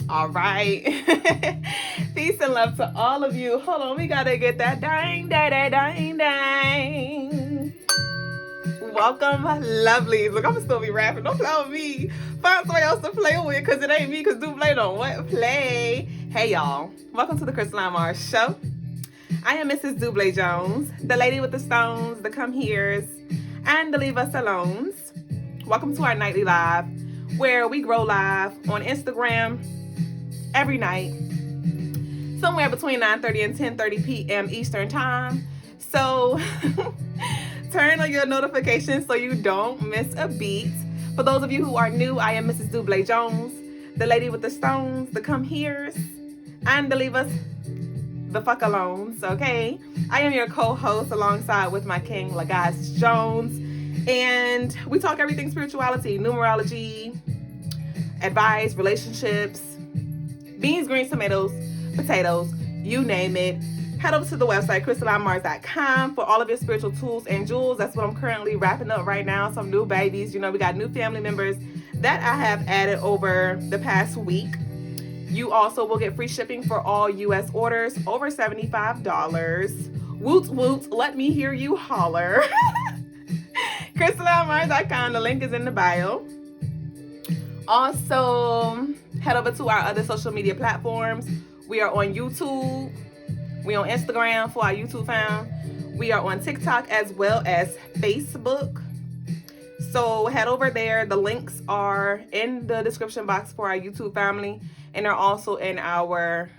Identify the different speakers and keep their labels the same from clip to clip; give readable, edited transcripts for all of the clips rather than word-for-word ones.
Speaker 1: All right. Peace and love to all of you. Hold on, we gotta get that dang, dang, dang, dang, dang. Welcome, lovelies. Look, I'm gonna still be rapping. Don't play with me. Find somebody else to play with, because it ain't me, because Duüblé don't what play. Hey, y'all. Welcome to the Crystaline show. I am Mrs. Duüblé Jones, the lady with the stones, the come heres, and the leave us alones. Welcome to our nightly live, where we grow live on Instagram every night, somewhere between 9:30 and 10:30 p.m. Eastern Time. So turn on your notifications so you don't miss a beat. For those of you who are new, I am Mrs. Duüblé Jones, the lady with the stones, the come heres, and the leave us the fuck alones, okay? I am your co-host alongside with my king, Logas Jones, and we talk everything spirituality, numerology, advice, relationships, beans, greens, tomatoes, potatoes, you name it. Head over to the website, CrystalineMars.com, for all of your spiritual tools and jewels. That's what I'm currently wrapping up right now. Some new babies. You know, we got new family members that I have added over the past week. You also will get free shipping for all U.S. orders over $75. Woot woot, let me hear you holler. CrystalineMars.com, the link is in the bio. Also, head over to our other social media platforms. We are on YouTube. We on Instagram for our YouTube fam. We are on TikTok as well as Facebook. So head over there. The links are in the description box for our YouTube family, and they're also in our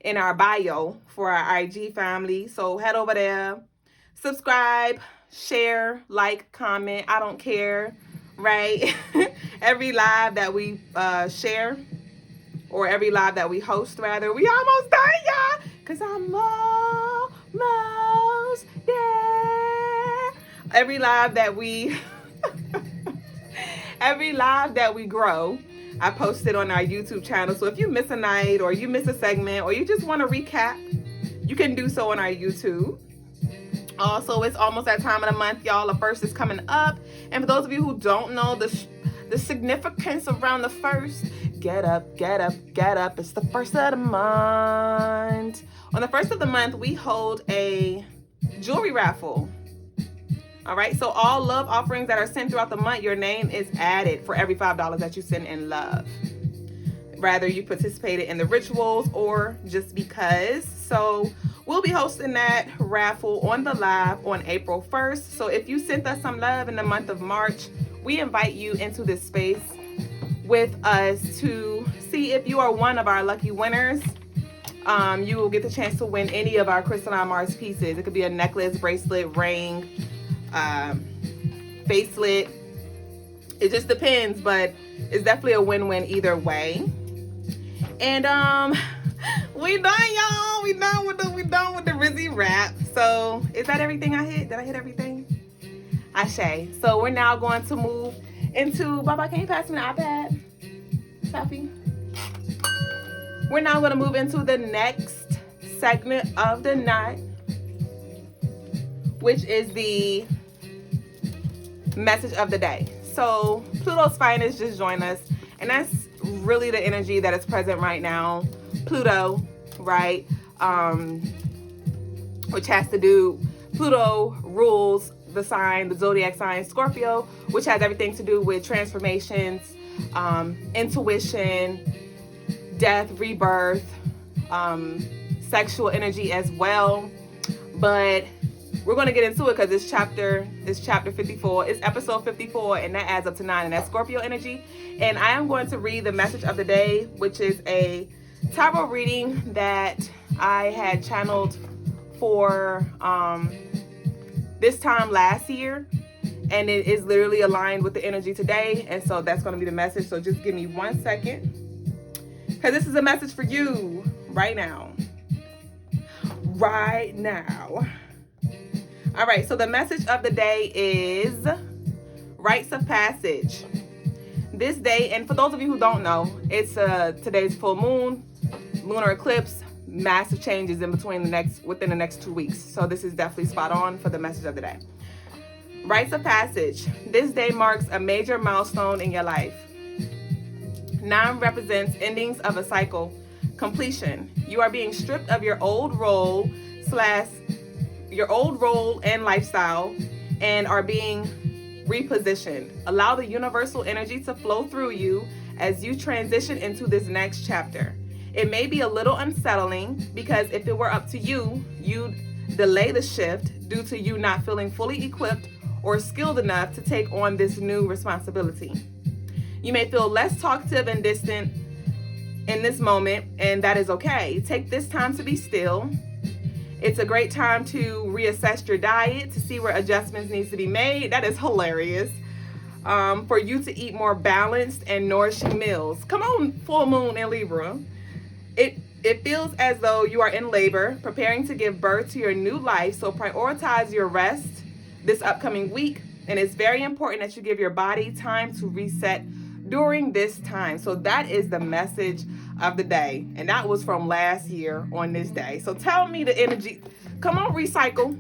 Speaker 1: in our bio for our IG family. So head over there, subscribe, share, like, comment. I don't care. Right? Every live that we share, or every live that we host, rather, we almost done, y'all, because I'm almost there. Every live that we grow, I post it on our YouTube channel. So if you miss a night, or you miss a segment, or you just want to recap, you can do so on our YouTube. Also, it's almost that time of the month, y'all. The first is coming up. And for those of you who don't know the significance around the first, get up, get up, get up. It's the first of the month. On the first of the month, we hold a jewelry raffle. All right, so all love offerings that are sent throughout the month, your name is added for every $5 that you send in love. Rather you participated in the rituals or just because. So we'll be hosting that raffle on the live on April 1st. So if you sent us some love in the month of March, we invite you into this space with us to see if you are one of our lucky winners. You will get the chance to win any of our Crystaline Mars pieces. It could be a necklace, bracelet, ring, facelet. It just depends, but it's definitely a win-win either way. And we done, y'all. We done with the Rizzy rap. So is that everything I hit? Did I hit everything? Ashe. So we're now going to move into, Baba, can you pass me the iPad? Safi. We're now going to move into the next segment of the night, which is the message of the day. So Pluto's finest just joined us, and that's really the energy that is present right now. Pluto, right? Which has to do, Pluto rules the sign, the zodiac sign Scorpio, which has everything to do with transformations, intuition, death, rebirth, sexual energy as well. But we're going to get into it because it's chapter 54. It's episode 54, and that adds up to 9, and that's Scorpio energy. And I am going to read the message of the day, which is a tarot reading that I had channeled for this time last year, and it is literally aligned with the energy today. And so that's going to be the message. So just give me 1 second, because this is a message for you right now. Right now. All right, so the message of the day is rites of passage. This day, and for those of you who don't know, it's today's full moon, lunar eclipse, massive changes within the next 2 weeks. So this is definitely spot on for the message of the day. Rites of passage. This day marks a major milestone in your life. 9 represents endings of a cycle, completion. You are being stripped of your old role and lifestyle and are being repositioned. Allow the universal energy to flow through you as you transition into this next chapter. It may be a little unsettling because if it were up to you, you'd delay the shift due to you not feeling fully equipped or skilled enough to take on this new responsibility. You may feel less talkative and distant in this moment, and that is okay. Take this time to be still. It's a great time to reassess your diet to see where adjustments needs to be made. That is hilarious. For you to eat more balanced and nourishing meals. Come on, full moon in Libra. It feels as though you are in labor, preparing to give birth to your new life. So prioritize your rest this upcoming week. And it's very important that you give your body time to reset during this time. So that is the message of the day. And that was from last year on this day. So tell me the energy. Come on, recycle.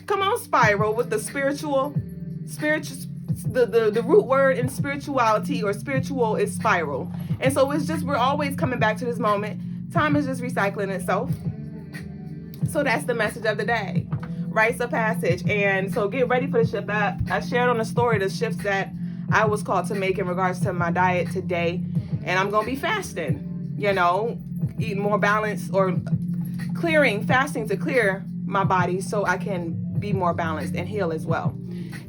Speaker 1: Come on, spiral with the spiritual, the root word in spirituality or spiritual is spiral. And so it's just, we're always coming back to this moment. Time is just recycling itself. So that's the message of the day. Rites of passage. And so get ready for the shift. I shared on the story the shifts that I was called to make in regards to my diet today. And I'm going to be fasting, eating more balanced or fasting to clear my body so I can be more balanced and heal as well.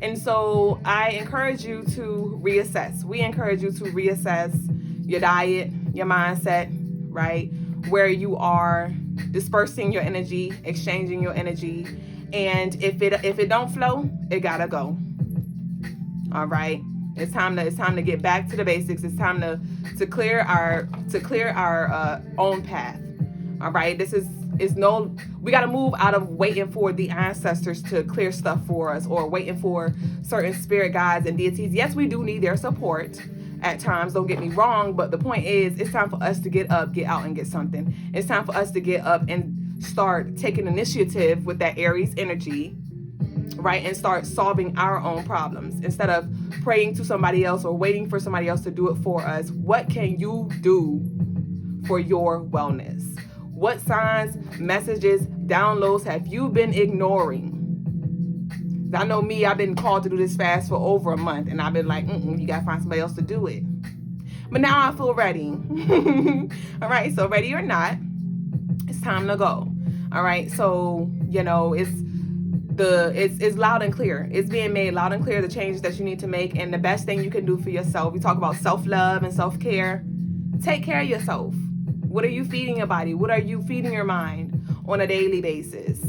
Speaker 1: And so I encourage you to reassess. We encourage you to reassess your diet, your mindset, right? Where you are dispersing your energy, exchanging your energy. And if it don't flow, it gotta go. All right. It's time to get back to the basics. It's time to clear our own path. All right. We got to move out of waiting for the ancestors to clear stuff for us or waiting for certain spirit guides and deities. Yes, we do need their support at times. Don't get me wrong. But the point is, it's time for us to get up, get out and get something. It's time for us to get up and start taking initiative with that Aries energy, right? And start solving our own problems instead of praying to somebody else or waiting for somebody else to do it for us. What can you do for your wellness? What signs, messages, downloads have you been ignoring? I know me, I've been called to do this fast for over a month, and I've been like, you gotta find somebody else to do it. But now I feel ready. All right, so ready or not, it's time to go. All right, so it's loud and clear. It's being made loud and clear, the changes that you need to make, and the best thing you can do for yourself. We talk about self-love and self-care. Take care of yourself. What are you feeding your body? What are you feeding your mind on a daily basis?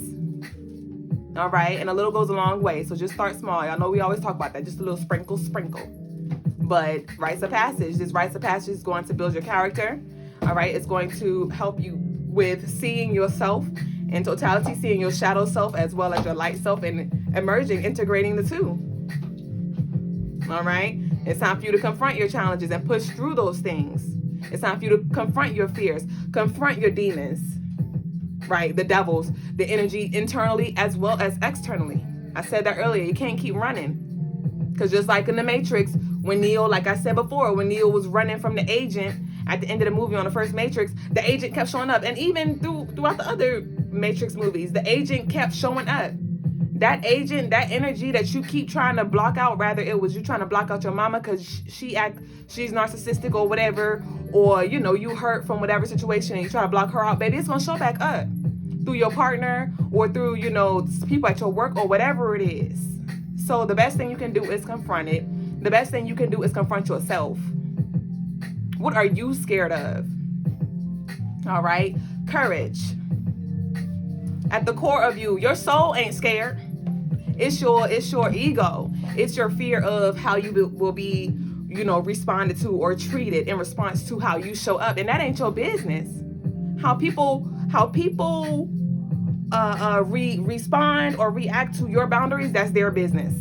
Speaker 1: All right, and a little goes a long way. So just start small. Y'all know we always talk about that. Just a little sprinkle. But rites of passage. This rites of passage is going to build your character. All right, it's going to help you with seeing yourself in totality, seeing your shadow self as well as your light self, and emerging, integrating the two. All right, it's time for you to confront your challenges and push through those things. It's time for you to confront your fears, confront your demons, right? The devils, the energy internally as well as externally. I said that earlier. You can't keep running. Because just like in the Matrix, when Neo, like I said before, when Neo was running from the agent at the end of the movie on the first Matrix, the agent kept showing up. And even throughout the other Matrix movies, the agent kept showing up. That agent, that energy that you keep trying to block out, rather it was you trying to block out your mama because she's narcissistic or whatever, or you hurt from whatever situation and you try to block her out, baby, it's gonna show back up through your partner or through people at your work or whatever it is. So the best thing you can do is confront it. The best thing you can do is confront yourself. What are you scared of? All right, courage. At the core of you, your soul ain't scared. It's your ego. It's your fear of how you will be, responded to or treated in response to how you show up, and that ain't your business. How people respond or react to your boundaries, that's their business.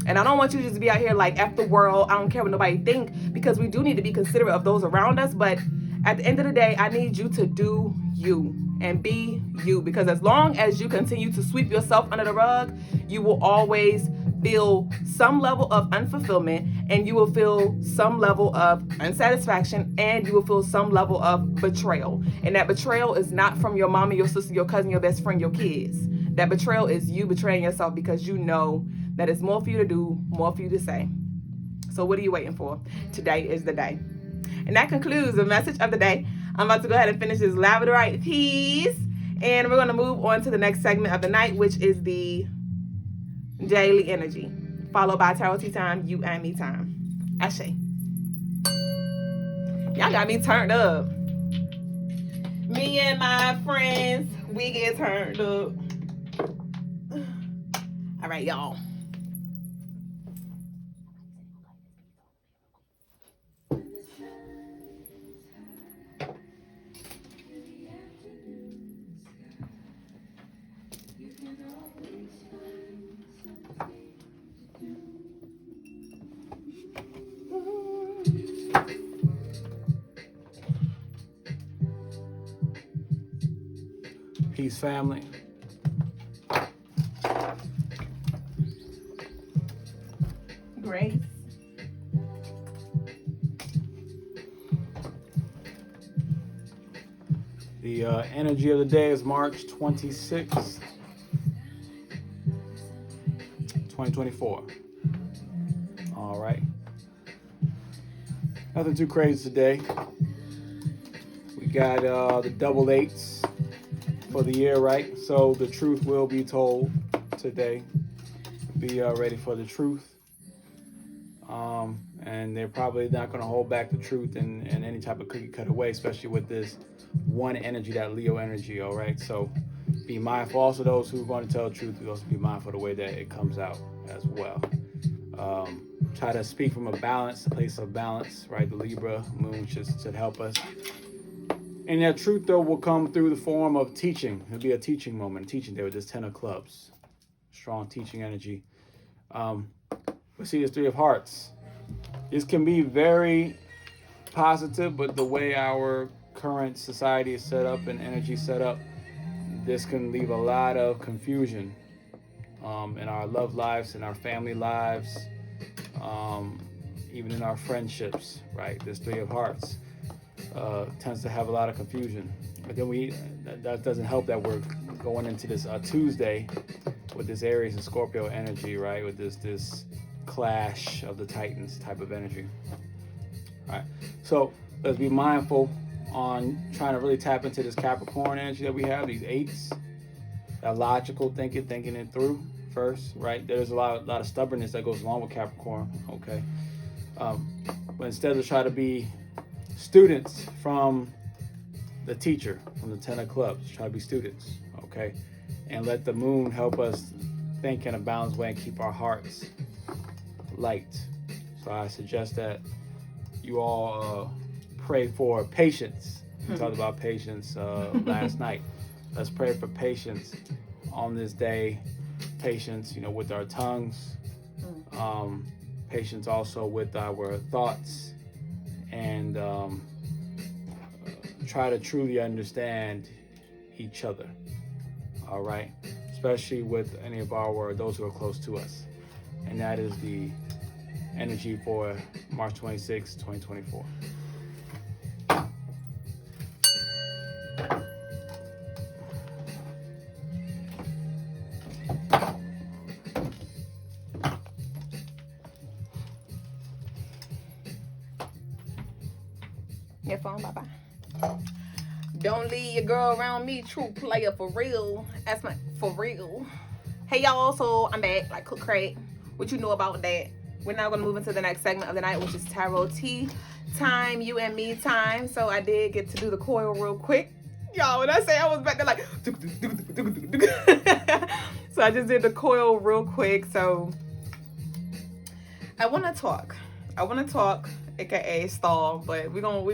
Speaker 1: And I don't want you to just be out here like F the world. I don't care what nobody think, because we do need to be considerate of those around us. But at the end of the day, I need you to do you and be you, because as long as you continue to sweep yourself under the rug, you will always feel some level of unfulfillment, and you will feel some level of unsatisfaction, and you will feel some level of betrayal. And that betrayal is not from your mama, your sister, your cousin, your best friend, your kids. That betrayal is you betraying yourself because you know that it's more for you to do, more for you to say. So what are you waiting for? Today is the day. And that concludes the message of the day. I'm about to go ahead and finish this labradorite piece. And we're going to move on to the next segment of the night, which is the daily energy, followed by tarot tea time, you and me time. Ashe. Y'all got me turned up. Me and my friends, we get turned up. All right, y'all.
Speaker 2: Peace, family.
Speaker 1: Grace.
Speaker 2: The energy of the day is March 26th, 2024. All right. Nothing too crazy today. We got the double eights for the year, right? So the truth will be told today. Be ready for the truth. And they're probably not going to hold back the truth in any type of cookie cutter way, especially with this one energy, that Leo energy, all right? So be mindful. Also, those who are going to tell the truth, we also be mindful of the way that it comes out as well. Try to speak from a place of balance, right? The Libra moon should help us. And that truth, though, will come through the form of teaching. It'll be a teaching moment, teaching day with this 10 of clubs. Strong teaching energy. We see this 3 of hearts. This can be very positive, but the way our current society is set up and energy set up, this can leave a lot of confusion in our love lives, in our family lives, even in our friendships, right? This 3 of hearts tends to have a lot of confusion. But then that doesn't help that we're going into this Tuesday with this Aries and Scorpio energy, right? With this clash of the Titans type of energy. All right. So let's be mindful on trying to really tap into this Capricorn energy that we have, these 8s. That logical thinking it through first, right? There's a lot of stubbornness that goes along with Capricorn, okay? But instead of try to be students from the teacher, from the 10 of clubs, try to be students, okay? And let the moon help us think in a balanced way and keep our hearts light. So I suggest that you all pray for patience. We talked about patience last night. Let's pray for patience on this day. Patience, with our tongues. Patience also with our thoughts. And try to truly understand each other. All right? Especially with any of those who are close to us. And that is the energy for March 26, 2024.
Speaker 1: Your phone, bye-bye. Don't leave your girl around me, true player for real. That's my for real. Hey y'all, so I'm back like cook crack. What you know about that? We're now gonna move into the next segment of the night, which is tarot tea time, you and me time. So I did get to do the coil real quick. Y'all, when I say I was back there like so I just did the coil real quick. So I wanna talk, aka stall, but we're gonna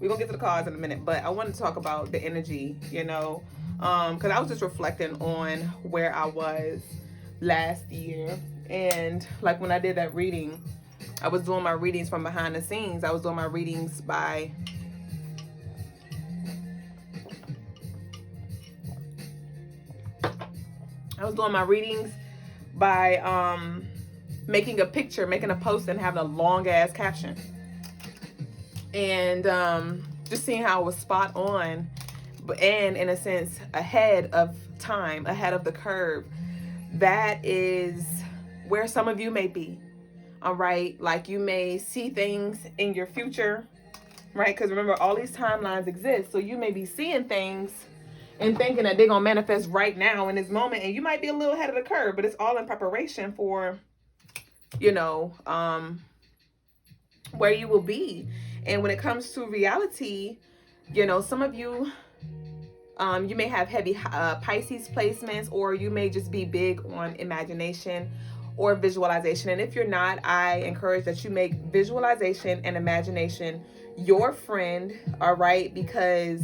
Speaker 1: get to the cards in a minute. But I want to talk about the energy, because I was just reflecting on where I was last year, and like when I did that reading, I was doing my readings from behind the scenes. I was doing my readings by making a picture, making a post, and having a long ass caption. And just seeing how it was spot on, and in a sense ahead of time, ahead of the curve. That is where some of you may be. All right, like you may see things in your future, right? Because remember, all these timelines exist, so you may be seeing things and thinking that they're gonna manifest right now in this moment, and you might be a little ahead of the curve, but it's all in preparation for, you know, where you will be. And when it comes to reality, you know, some of you, you may have heavy Pisces placements, or you may just be big on imagination or visualization. And if you're not, I encourage that you make visualization and imagination your friend, all right? Because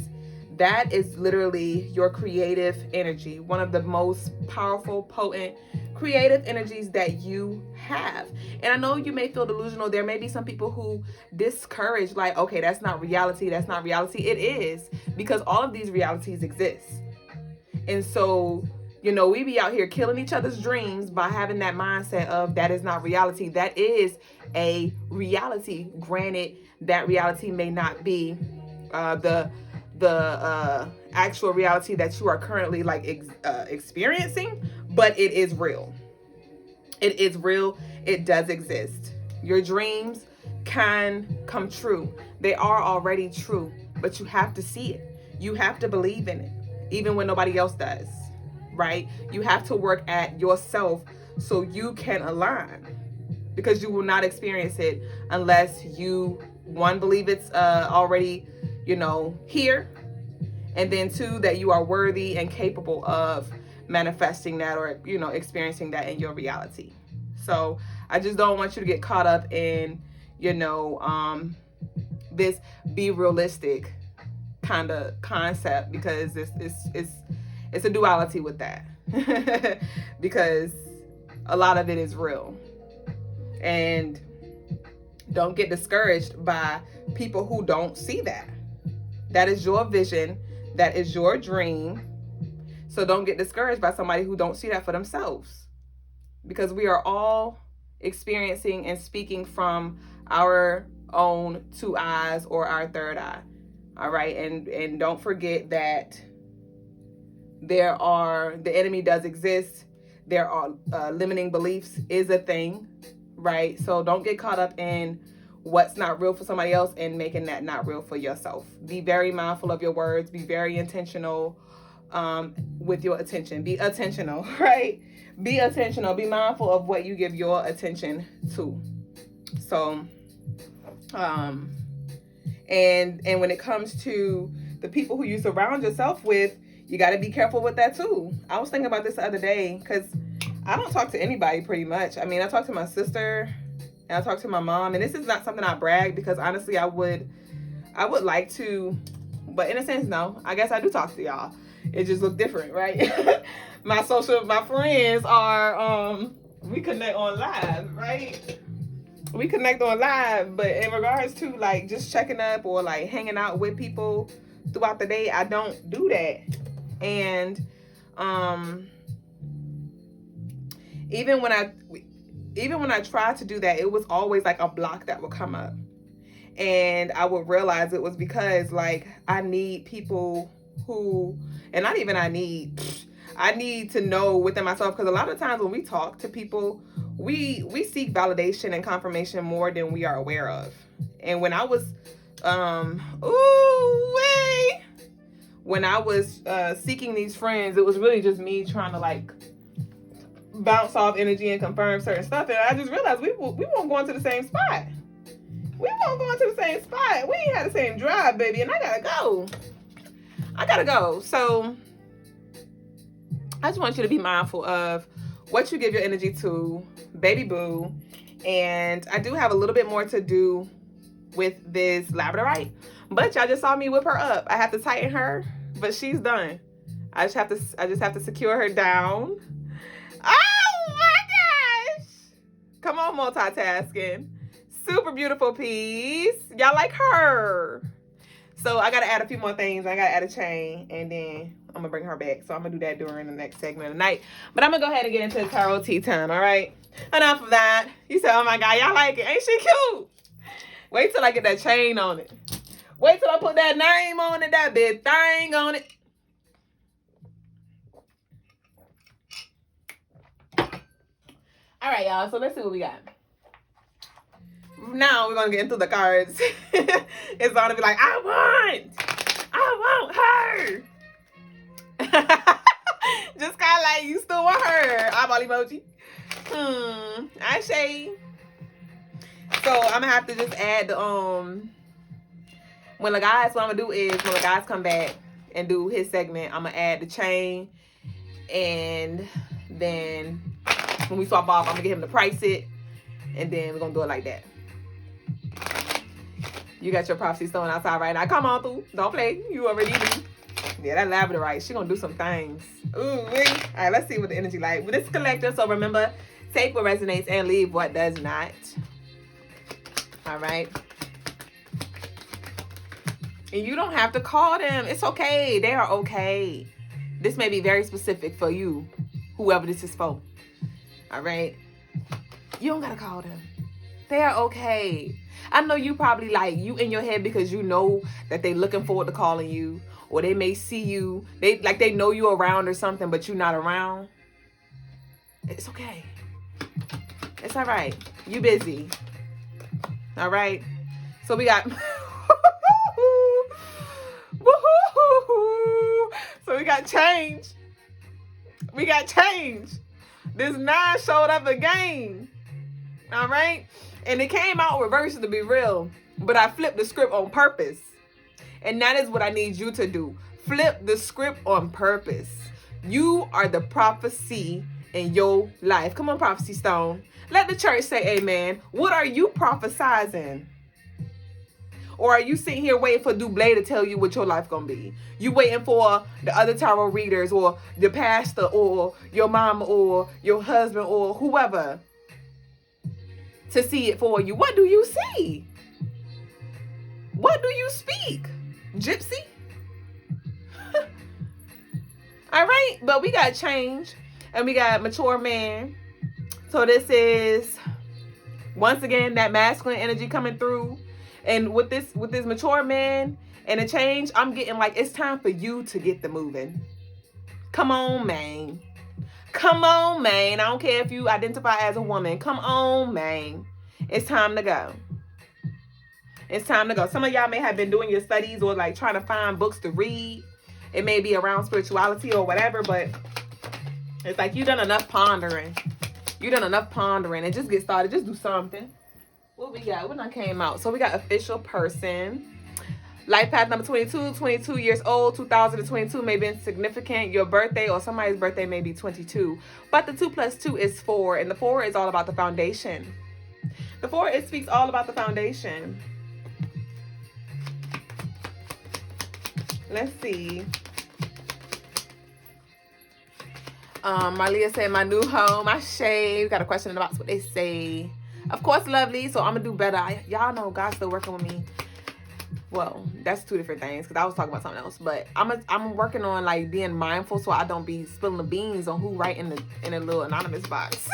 Speaker 1: that is literally your creative energy, one of the most powerful, potent, creative energies that you have. And I know you may feel delusional. There may be some people who discourage, like, okay, that's not reality. That's not reality. It is, because all of these realities exist. And so, you know, we be out here killing each other's dreams by having that mindset of that is not reality. That is a reality. Granted, that reality may not be the actual reality that you are currently like experiencing, but it is real. It is real. It does exist. Your dreams can come true. They are already true, but you have to see it. You have to believe in it, even when nobody else does, right? You have to work at yourself so you can align, because you will not experience it unless you, one, believe it's already, you know, here, and then two, that you are worthy and capable of manifesting that, or, you know, experiencing that in your reality. So I just don't want you to get caught up in, you know, this be realistic kind of concept, because it's a duality with that. Because a lot of it is real. And don't get discouraged by people who don't see that. That is your vision. That is your dream. So don't get discouraged by somebody who don't see that for themselves. Because we are all experiencing and speaking from our own two eyes, or our third eye. All right. And don't forget that the enemy does exist. There are limiting beliefs is a thing, right? So don't get caught up in what's not real for somebody else and making that not real for yourself. Be very mindful of your words. Be very intentional with your attention. Be attentional, right? Be attentional. Be mindful of what you give your attention to. So, and when it comes to the people who you surround yourself with, you got to be careful with that too. I was thinking about this the other day, because I don't talk to anybody pretty much. I mean, I talk to my sister and I talk to my mom, and this is not something I brag, because honestly, I would like to, but in a sense, no. I guess I do talk to y'all. It just look different, right? My friends are, we connect on live, right? We connect on live, but in regards to like just checking up or like hanging out with people throughout the day, I don't do that. And even when I tried to do that, it was always like a block that would come up, and I would realize it was because like I need people who, and not even I need to know within myself, because a lot of times when we talk to people, we seek validation and confirmation more than we are aware of. And when I was when I was seeking these friends, it was really just me trying to like bounce off energy and confirm certain stuff. And I just realized we won't go into the same spot. We ain't had the same drive, baby. And I gotta go. So I just want you to be mindful of what you give your energy to, baby boo. And I do have a little bit more to do with this labradorite, but y'all just saw me whip her up. I have to tighten her, but she's done. I just have to secure her down. Oh my gosh! Come on, multitasking. Super beautiful piece. Y'all like her. So I gotta add a few more things. I gotta add a chain, and then I'm gonna bring her back. So I'm gonna do that during the next segment of the night. But I'm gonna go ahead and get into the tarot tea time. All right. Enough of that. You said, "Oh my God, y'all like it? Ain't she cute?" Wait till I get that chain on it. Wait till I put that name on it, that big thing on it. All right, y'all. So let's see what we got. Now we're gonna get into the cards. It's gonna be like, I want her. Just kind of like you still want her. Eyeball emoji. I say. So I'm gonna have to just add the when the guys, what I'm gonna do is when the guys come back and do his segment, I'm gonna add the chain, and then when we swap off, I'm gonna get him to price it, and then we're gonna do it like that. You got your prophecy stone outside right now. Come on through. Don't play. You already do. Yeah, that labradorite. She gonna do some things. Ooh, wait. All right, let's see what the energy like. But it's collective, so remember, take what resonates and leave what does not. All right. And you don't have to call them. It's okay. They are okay. This may be very specific for you, whoever this is for. All right. You don't gotta call them. They are okay. I know you probably like you in your head because you know that they looking forward to calling you, or they may see you. They know you around or something, but you're not around. It's okay. It's all right. You busy. All right. So we got. So we got change. We got change. This 9 showed up again. All right. And it came out reversed, to be real. But I flipped the script on purpose. And that is what I need you to do. Flip the script on purpose. You are the prophecy in your life. Come on, Prophecy Stone. Let the church say amen. What are you prophesizing? Or are you sitting here waiting for Duüblé to tell you what your life gonna be? You waiting for the other tarot readers or the pastor or your mom or your husband or whoever to see it for you. What do you see? What do you speak? Gypsy? All right, but we got change and we got mature man. So this is, once again, that masculine energy coming through. And with this mature man and the change, I'm getting like, it's time for you to get the moving. Come on, man. Come on, man. I don't care if you identify as a woman. Come on, man. It's time to go. It's time to go. Some of y'all may have been doing your studies or like trying to find books to read. It may be around spirituality or whatever, but it's like you done enough pondering. You done enough pondering and just get started. Just do something. What we got? When I came out. So we got official person. Life path number 22, 22 years old. 2022 may be insignificant. Your birthday or somebody's birthday may be 22. But the 2 plus 2 is 4. And the 4 is all about the foundation. The 4, it speaks all about the foundation. Let's see. Marlia said, my new home, I shave. Got a question in the box, what they say. Of course, lovely. So I'm going to do better. Y'all know God's still working with me. Well, that's 2 different things because I was talking about something else. But I'm working on like being mindful so I don't be spilling the beans on who write in a little anonymous box.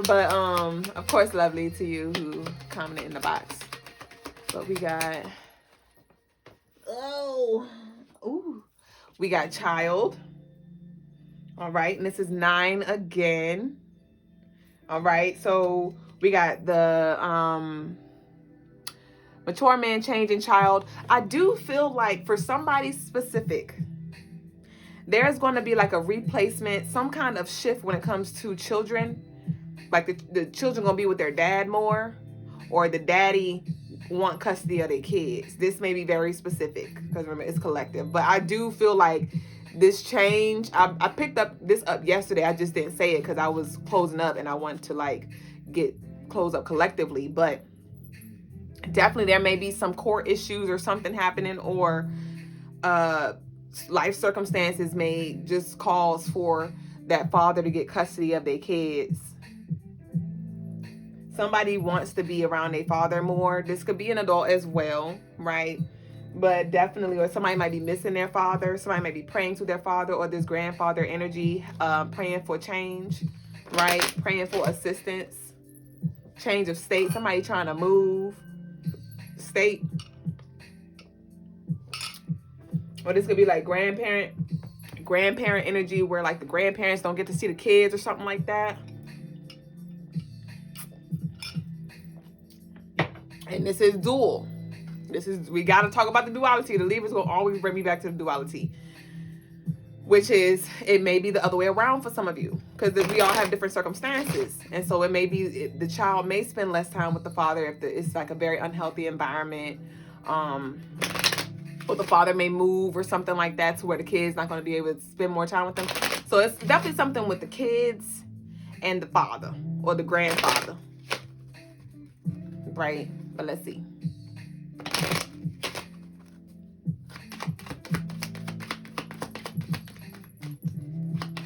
Speaker 1: But of course, lovely to you who commented in the box. But we got, we got child. All right, and this is 9 again. All right, so we got the mature man, changing child. I do feel like for somebody specific, there's going to be like a replacement, some kind of shift when it comes to children. Like the children going to be with their dad more, or the daddy want custody of their kids. This may be very specific because remember, it's collective. But I do feel like this change, I picked this up yesterday. I just didn't say it because I was closing up and I want to like close up collectively. But definitely there may be some core issues or something happening, or life circumstances may just cause for that father to get custody of their kids. Somebody wants to be around their father more. This could be an adult as well, right? But definitely, or somebody might be missing their father. Somebody might be praying to their father or this grandfather energy, praying for change, right? Praying for assistance, change of state. Somebody trying to move state. Or this could be like grandparent energy, where like the grandparents don't get to see the kids or something like that. And this is dual. We got to talk about the duality. The Libra's going to always bring me back to the duality, which is, it may be the other way around for some of you, because we all have different circumstances. And so it may be, the child may spend less time with the father if it's like a very unhealthy environment, or the father may move or something like that, to where the kid's not going to be able to spend more time with them. So it's definitely something with the kids and the father or the grandfather, right? But let's see.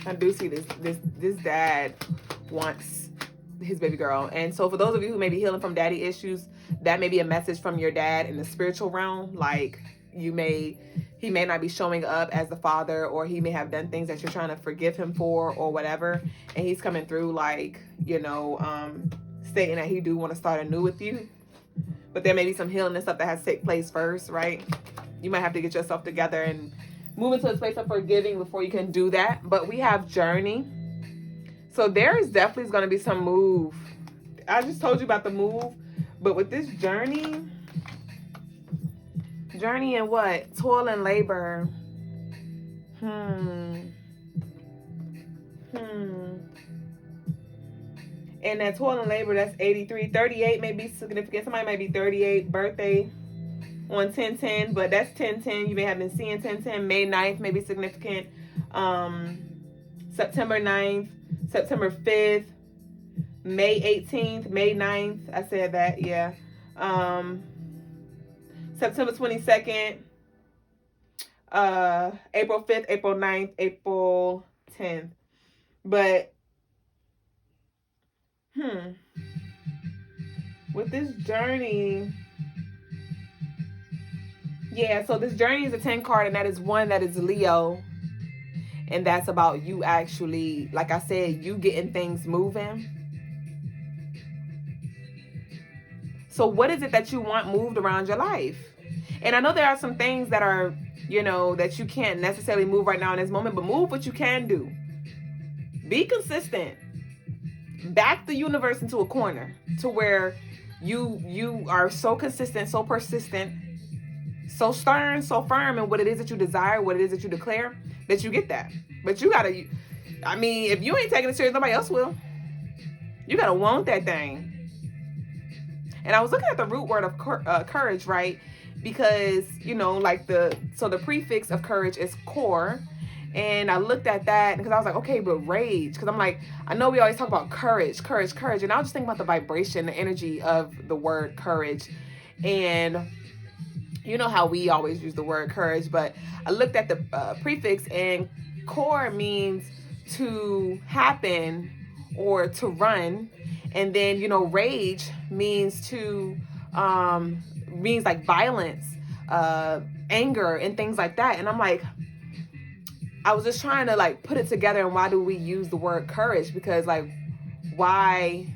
Speaker 1: I do see this dad wants his baby girl. And so for those of you who may be healing from daddy issues, that may be a message from your dad in the spiritual realm. Like he may not be showing up as the father, or he may have done things that you're trying to forgive him for or whatever. And he's coming through like, you know, stating that he do want to start anew with you. But there may be some healing and stuff that has to take place first, right? You might have to get yourself together and move into a space of forgiving before you can do that. But we have journey. So there is definitely going to be some move. I just told you about the move. But with this journey and what? Toil and labor. And that toil and labor, that's 83. 38 may be significant. Somebody might be 38, birthday on 10/10, but that's 10/10. You may have been seeing 10/10. May 9th may be significant. September 9th, September 5th, May 18th, May 9th. I said that, yeah. September 22nd, April 5th, April 9th, April 10th. But, with this journey, yeah, so this journey is a 10 card, and that is one that is Leo. And that's about you actually, like I said, you getting things moving. So what is it that you want moved around your life? And I know there are some things that are, you know, that you can't necessarily move right now in this moment, but move what you can do. Be consistent. Back the universe into a corner to where you are so consistent, so persistent, so stern, so firm in what it is that you desire, what it is that you declare, that you get that. But you gotta, I mean, if you ain't taking it serious, nobody else will. You gotta want that thing. And I was looking at the root word of courage, right? Because, you know, like the prefix of courage is core. And I looked at that because I was like, okay, but rage. Because I'm like, I know we always talk about courage. And I was just thinking about the vibration, the energy of the word courage. And you know how we always use the word courage, but I looked at the prefix, and core means to happen or to run. And then, you know, rage means means like violence, anger, and things like that. And I'm like, I was just trying to like put it together. And why do we use the word courage? Because like, why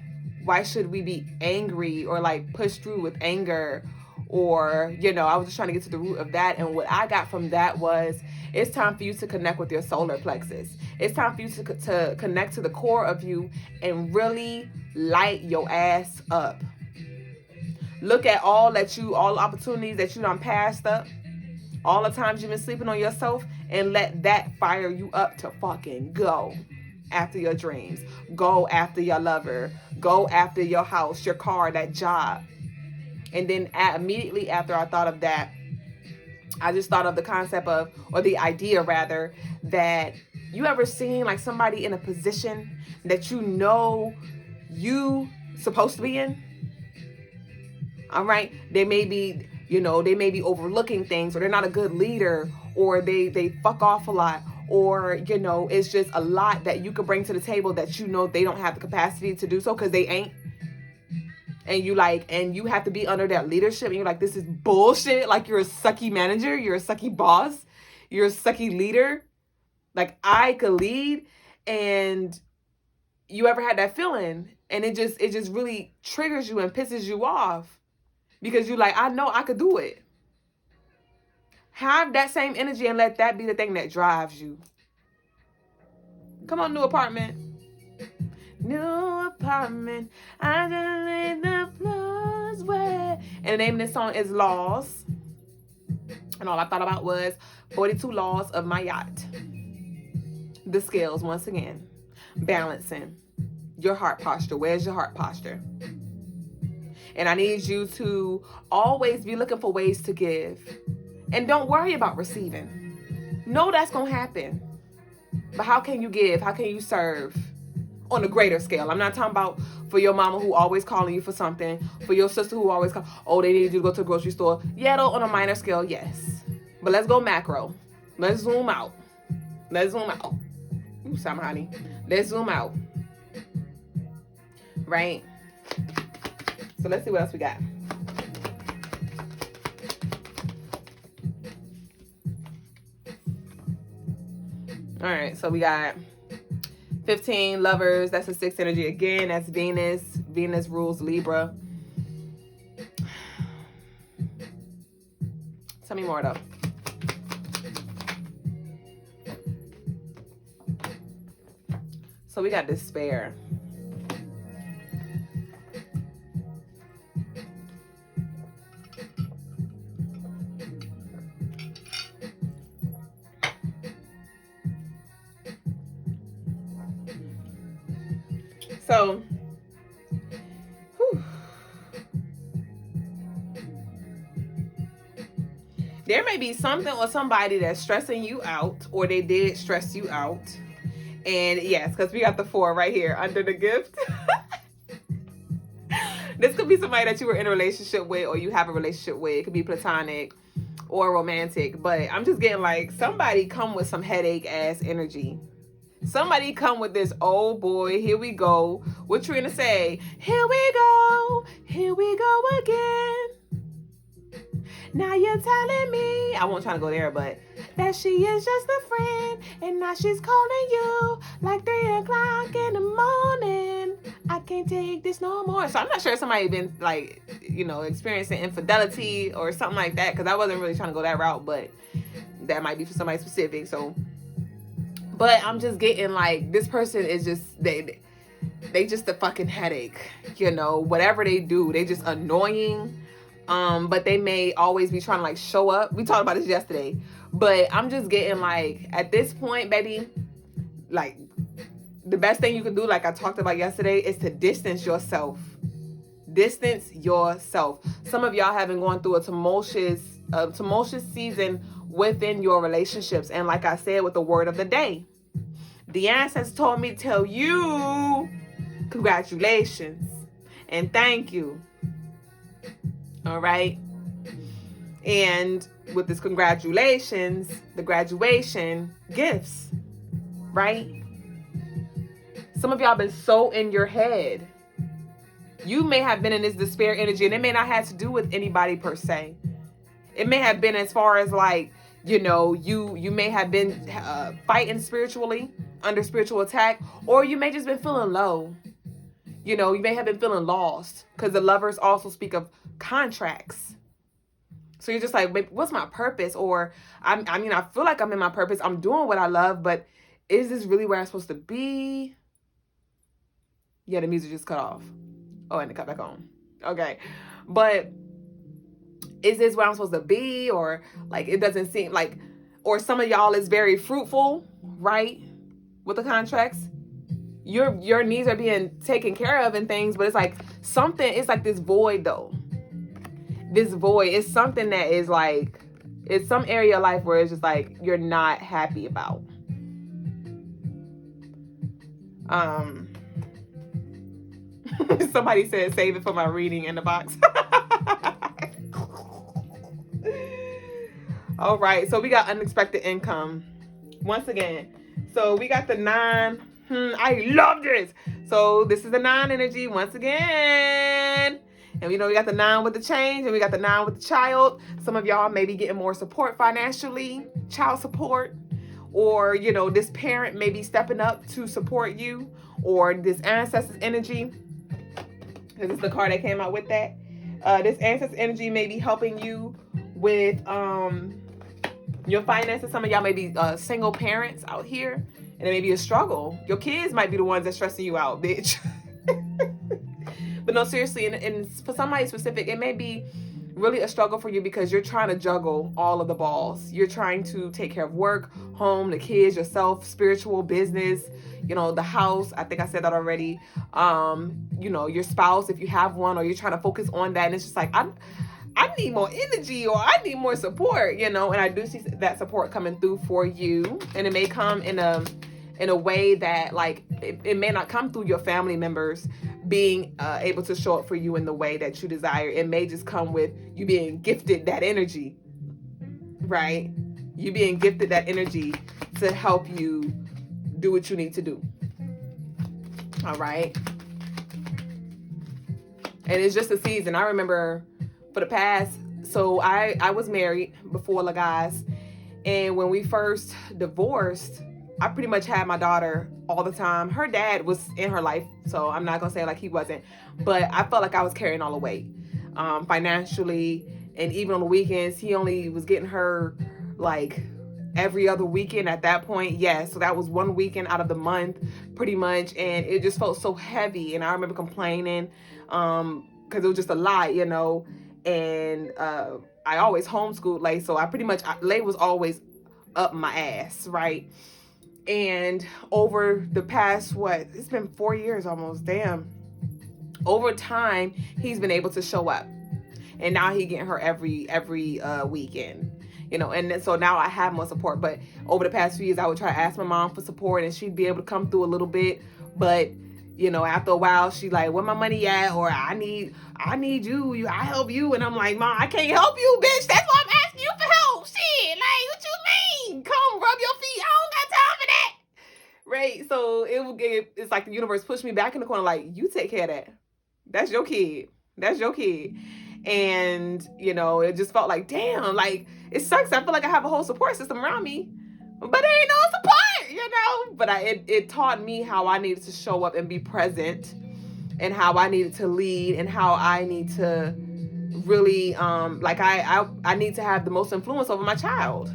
Speaker 1: should we be angry or like push through with anger? Or, you know, I was just trying to get to the root of that. And what I got from that was, it's time for you to connect with your solar plexus. It's time for you to connect to the core of you and really light your ass up. Look at all the opportunities that you done passed up, all the times you've been sleeping on yourself, and let that fire you up to fucking go after your dreams. Go after your lover. Go after your house, your car, that job. And then immediately after I thought of that, I just thought of the concept of, or the idea rather, that you ever seen like somebody in a position that you know you supposed to be in? All right. They may be overlooking things, or they're not a good leader, or they fuck off a lot, or, you know, it's just a lot that you could bring to the table that you know they don't have the capacity to do so because they ain't. and you have to be under that leadership, and you're like, this is bullshit. Like, you're a sucky manager, you're a sucky boss, you're a sucky leader. Like, I could lead. And you ever had that feeling, and it just really triggers you and pisses you off because you're like, I know I could do it. Have that same energy and let that be the thing that drives you. Come on, new apartment. New apartment. I just laid the floors wet. And the name of this song is Laws. And all I thought about was 42 laws of my yacht. The scales, once again. Balancing your heart posture. Where's your heart posture? And I need you to always be looking for ways to give. And don't worry about receiving. Know that's going to happen. But how can you give? How can you serve on a greater scale? I'm not talking about for your mama who always calling you for something, for your sister who always call, oh, they need you to go to the grocery store. Yeah, though, on a minor scale, yes. But let's go macro. Let's zoom out. Let's zoom out. Ooh, some honey. Let's zoom out. Right? So let's see what else we got. All right, so we got 15 lovers. That's a 6 energy again. That's Venus. Venus rules Libra. Tell me more though. So we got despair. So, there may be something or somebody that's stressing you out, or they did stress you out. And yes, because we got the 4 right here under the gift. This could be somebody that you were in a relationship with, or you have a relationship with. It could be platonic or romantic. But I'm just getting like, somebody come with some headache ass energy. Somebody come with this, oh boy, here we go. What you gonna say? Here we go again. Now you're telling me, I won't try to go there, but that she is just a friend, and now she's calling you like 3 o'clock in the morning. I can't take this no more. So I'm not sure if somebody been like, experiencing infidelity or something like that, because I wasn't really trying to go that route, but that might be for somebody specific. So, but I'm just getting like, this person is just, they just a fucking headache, whatever they do, they just annoying. But they may always be trying to like show up. We talked about this yesterday, but I'm just getting like, at this point, baby, like the best thing you can do, like I talked about yesterday, is to distance yourself. Distance yourself. Some of y'all have been going through a tumultuous season within your relationships. And like I said, with the word of the day, the ancestors told me to tell you congratulations and thank you. All right. And with this congratulations, the graduation gifts, right? Some of y'all been so in your head. You may have been in this despair energy, and it may not have to do with anybody per se. It may have been as far as like, you may have been fighting spiritually, under spiritual attack, or you may just been feeling low. You may have been feeling lost, because the lovers also speak of contracts. So you're just like, what's my purpose? Or I feel like I'm in my purpose. I'm doing what I love, but is this really where I'm supposed to be? Yeah, the music just cut off. Oh, and it cut back on. Okay. But is this where I'm supposed to be? Or like, it doesn't seem like, or some of y'all is very fruitful, right? With the contracts. Your needs are being taken care of and things, but it's like it's like this void though. This void is something that is like, it's some area of life where it's just like, you're not happy about. Somebody said save it for my reading in the box. All right, so we got unexpected income once again. So we got the 9. I love this. So this is the 9 energy once again. And we got the 9 with the change, and we got the 9 with the child. Some of y'all may be getting more support financially, child support, or this parent may be stepping up to support you, or this ancestor's energy. This is the card that came out with that. This ancestor's energy may be helping you with your finances. Some of y'all may be single parents out here, and it may be a struggle. Your kids might be the ones that's stressing you out, bitch. But no, seriously, and for somebody specific, it may be really a struggle for you because you're trying to juggle all of the balls. You're trying to take care of work, home, the kids, yourself, spiritual, business, the house. I think I said that already. Your spouse, if you have one, or you're trying to focus on that, and it's just like, I need more energy, or I need more support, and I do see that support coming through for you. And it may come in a way that, like, it may not come through your family members being able to show up for you in the way that you desire. It may just come with you being gifted that energy, right? You being gifted that energy to help you do what you need to do. All right. And it's just a season. I remember for the past, so I was married before Logas, and when we first divorced, I pretty much had my daughter all the time. Her dad was in her life, so I'm not gonna say like he wasn't, but I felt like I was carrying all the weight, financially, and even on the weekends. He only was getting her like every other weekend at that point. So that was one weekend out of the month pretty much, and it just felt so heavy. And I remember complaining because it was just a lot, and I always homeschooled Lay, so Lay was always up my ass, right? And over the past, it's been 4 years almost, damn. Over time, he's been able to show up. And now he getting her every weekend, and so now I have more support. But over the past few years, I would try to ask my mom for support, and she'd be able to come through a little bit. But, after a while, she like, where my money at? Or I need you, I help you. And I'm like, Mom, I can't help you, bitch. That's why I'm asking you for help. Shit, like, what you mean? Come rub your feet. I don't got time for that. Right? So it's like the universe pushed me back in the corner, like, you take care of that. That's your kid. And, it just felt like, damn, like, it sucks. I feel like I have a whole support system around me, but there ain't no support, But it taught me how I needed to show up and be present, and how I needed to lead, and how I need to really, I need to have the most influence over my child.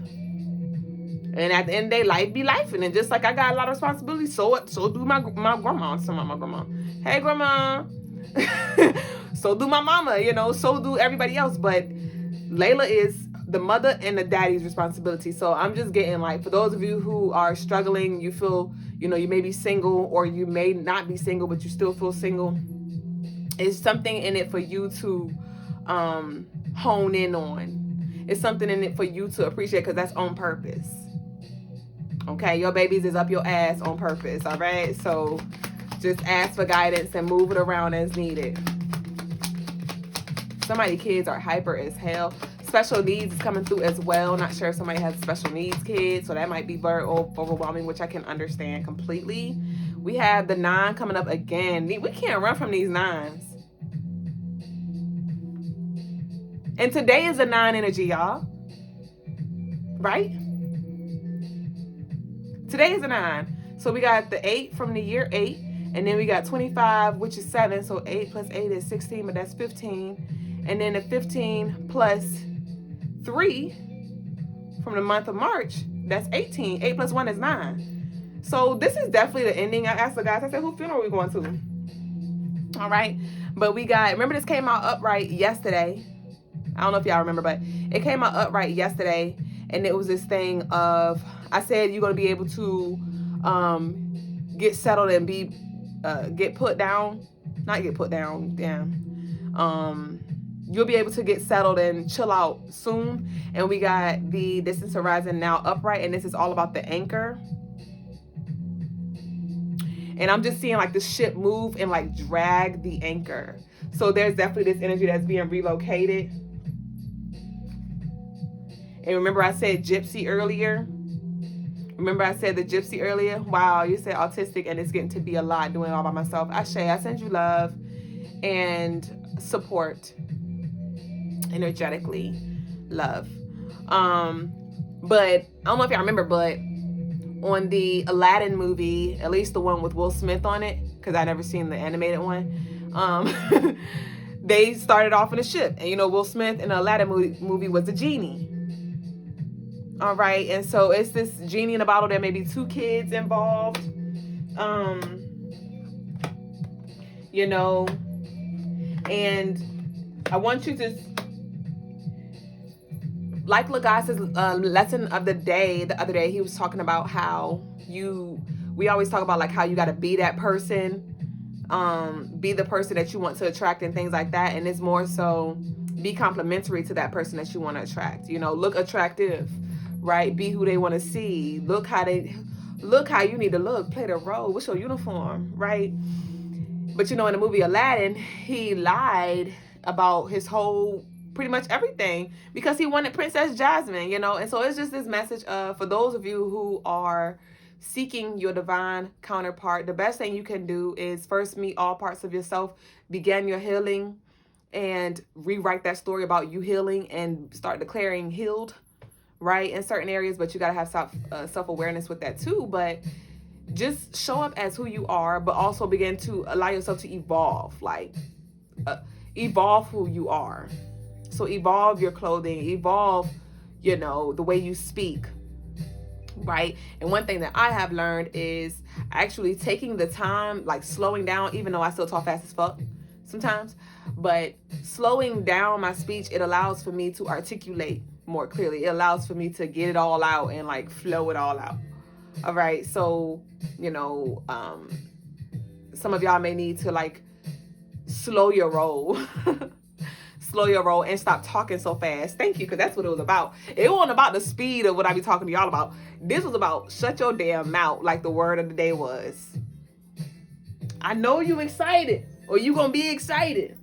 Speaker 1: And at the end of the day, life be life. And just like I got a lot of responsibility, so do my grandma. So my grandma. Hey, grandma. So do my mama, so do everybody else. But Layla is the mother and the daddy's responsibility. So I'm just getting, like, for those of you who are struggling, you feel, you may be single, or you may not be single, but you still feel single. It's something in it for you to hone in on. It's something in it for you to appreciate, because that's on purpose. Okay, your babies is up your ass on purpose. All right, so just ask for guidance and move it around as needed. Somebody's kids are hyper as hell. Special needs is coming through as well. Not sure if somebody has special needs kids, so that might be very overwhelming, which I can understand completely. We have the 9 coming up again. We can't run from these 9s. And today is a 9 energy, y'all. Right? Today is a 9. So we got the 8 from the year 8. And then we got 25, which is 7. So 8 plus 8 is 16, but that's 15. And then the 15 plus 3 from the month of March, that's 18. 8 plus 1 is 9. So this is definitely the ending. I asked the guys, I said, whose funeral are we going to? All right. But we got, remember this came out upright yesterday. I don't know if y'all remember, but it came out upright yesterday. And it was this thing of, I said you're going to be able to get settled and be, get put down. Not get put down, damn. You'll be able to get settled and chill out soon. And we got the distance horizon now upright. And this is all about the anchor. And I'm just seeing like the ship move and like drag the anchor. So there's definitely this energy that's being relocated. And remember I said gypsy earlier? Remember I said the gypsy earlier? Wow, you said autistic and it's getting to be a lot doing it all by myself. Ashe, I send you love. And support, energetically, love. But I don't know if y'all remember, but on the Aladdin movie, at least the one with Will Smith on it, because I never seen the animated one, they started off in a ship. And you know, Will Smith in the Aladdin movie was a genie. All right, and so it's this genie in a bottle. There may be 2 kids involved. You know, and I want you to, like Logas' lesson of the day, the other day, he was talking about how we always talk about like how you got to be that person, be the person that you want to attract and things like that. And it's more so be complimentary to that person that you want to attract. You know, look attractive, right? Be who they want to see. Look how you need to look. Play the role. What's your uniform, right? But you know, in the movie Aladdin, he lied about his whole, pretty much everything, because he wanted Princess Jasmine, you know. And so it's just this message of, for those of you who are seeking your divine counterpart, the best thing you can do is first meet all parts of yourself, begin your healing, and rewrite that story about you healing and start declaring healed, right, in certain areas. But you got to have self-awareness with that too. But just show up as who you are, but also begin to allow yourself to evolve, like evolve who you are. So evolve your clothing, evolve, you know, the way you speak, right? And one thing that I have learned is actually taking the time, like slowing down, even though I still talk fast as fuck sometimes, but slowing down my speech, it allows for me to articulate more clearly. It allows for me to get it all out and like flow it all out. All right, so, you know, some of y'all may need to like slow your roll. Slow your roll and stop talking so fast. Thank you, because that's what it was about. It wasn't about the speed of what I be talking to y'all about. This was about shut your damn mouth, like the word of the day was. I know you excited, or you gonna be excited.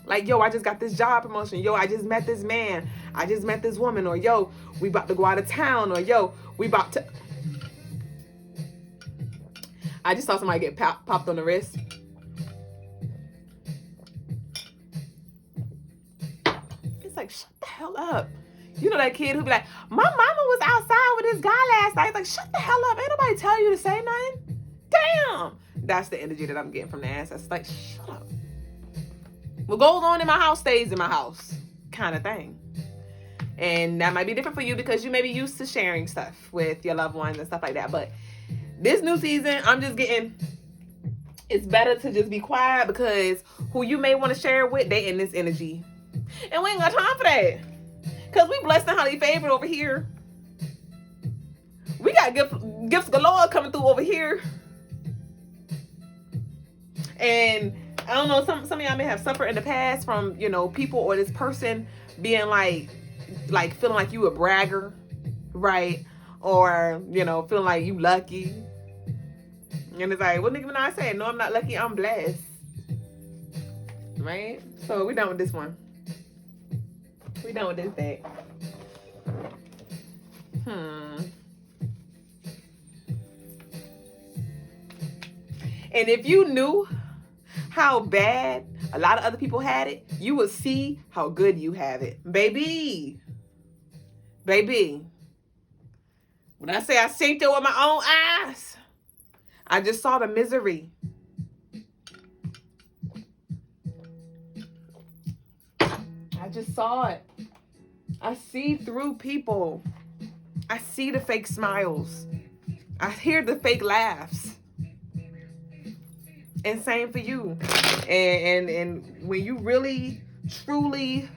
Speaker 1: Like, yo, I just got this job promotion. Yo, I just met this man. I just met this woman. Or, yo, we about to go out of town. Or, yo, we about to... I just saw somebody get popped on the wrist. It's like, shut the hell up. You know that kid who be like, my mama was outside with this guy last night. It's like, shut the hell up. Ain't nobody tell you to say nothing. Damn. That's the energy that I'm getting from the ass. It's like, shut up. What goes on in my house stays in my house, kind of thing. And that might be different for you because you may be used to sharing stuff with your loved ones and stuff like that. But this new season, I'm just getting, it's better to just be quiet, because who you may want to share with, they in this energy. And we ain't got time for that. Because we blessed and highly favored over here. We got gifts galore coming through over here. And I don't know, some of y'all may have suffered in the past from, you know, people or this person being like feeling like you a bragger, right? Or, you know, feeling like you lucky. And it's like, what Nicki Minaj said? No, I'm not lucky, I'm blessed. Right? So we're done with this one. We're done with this day. And if you knew how bad a lot of other people had it, you would see how good you have it. Baby. When I say I seen it with my own eyes, I just saw the misery. I just saw it. I see through people. I see the fake smiles. I hear the fake laughs. And same for you. And when you really, truly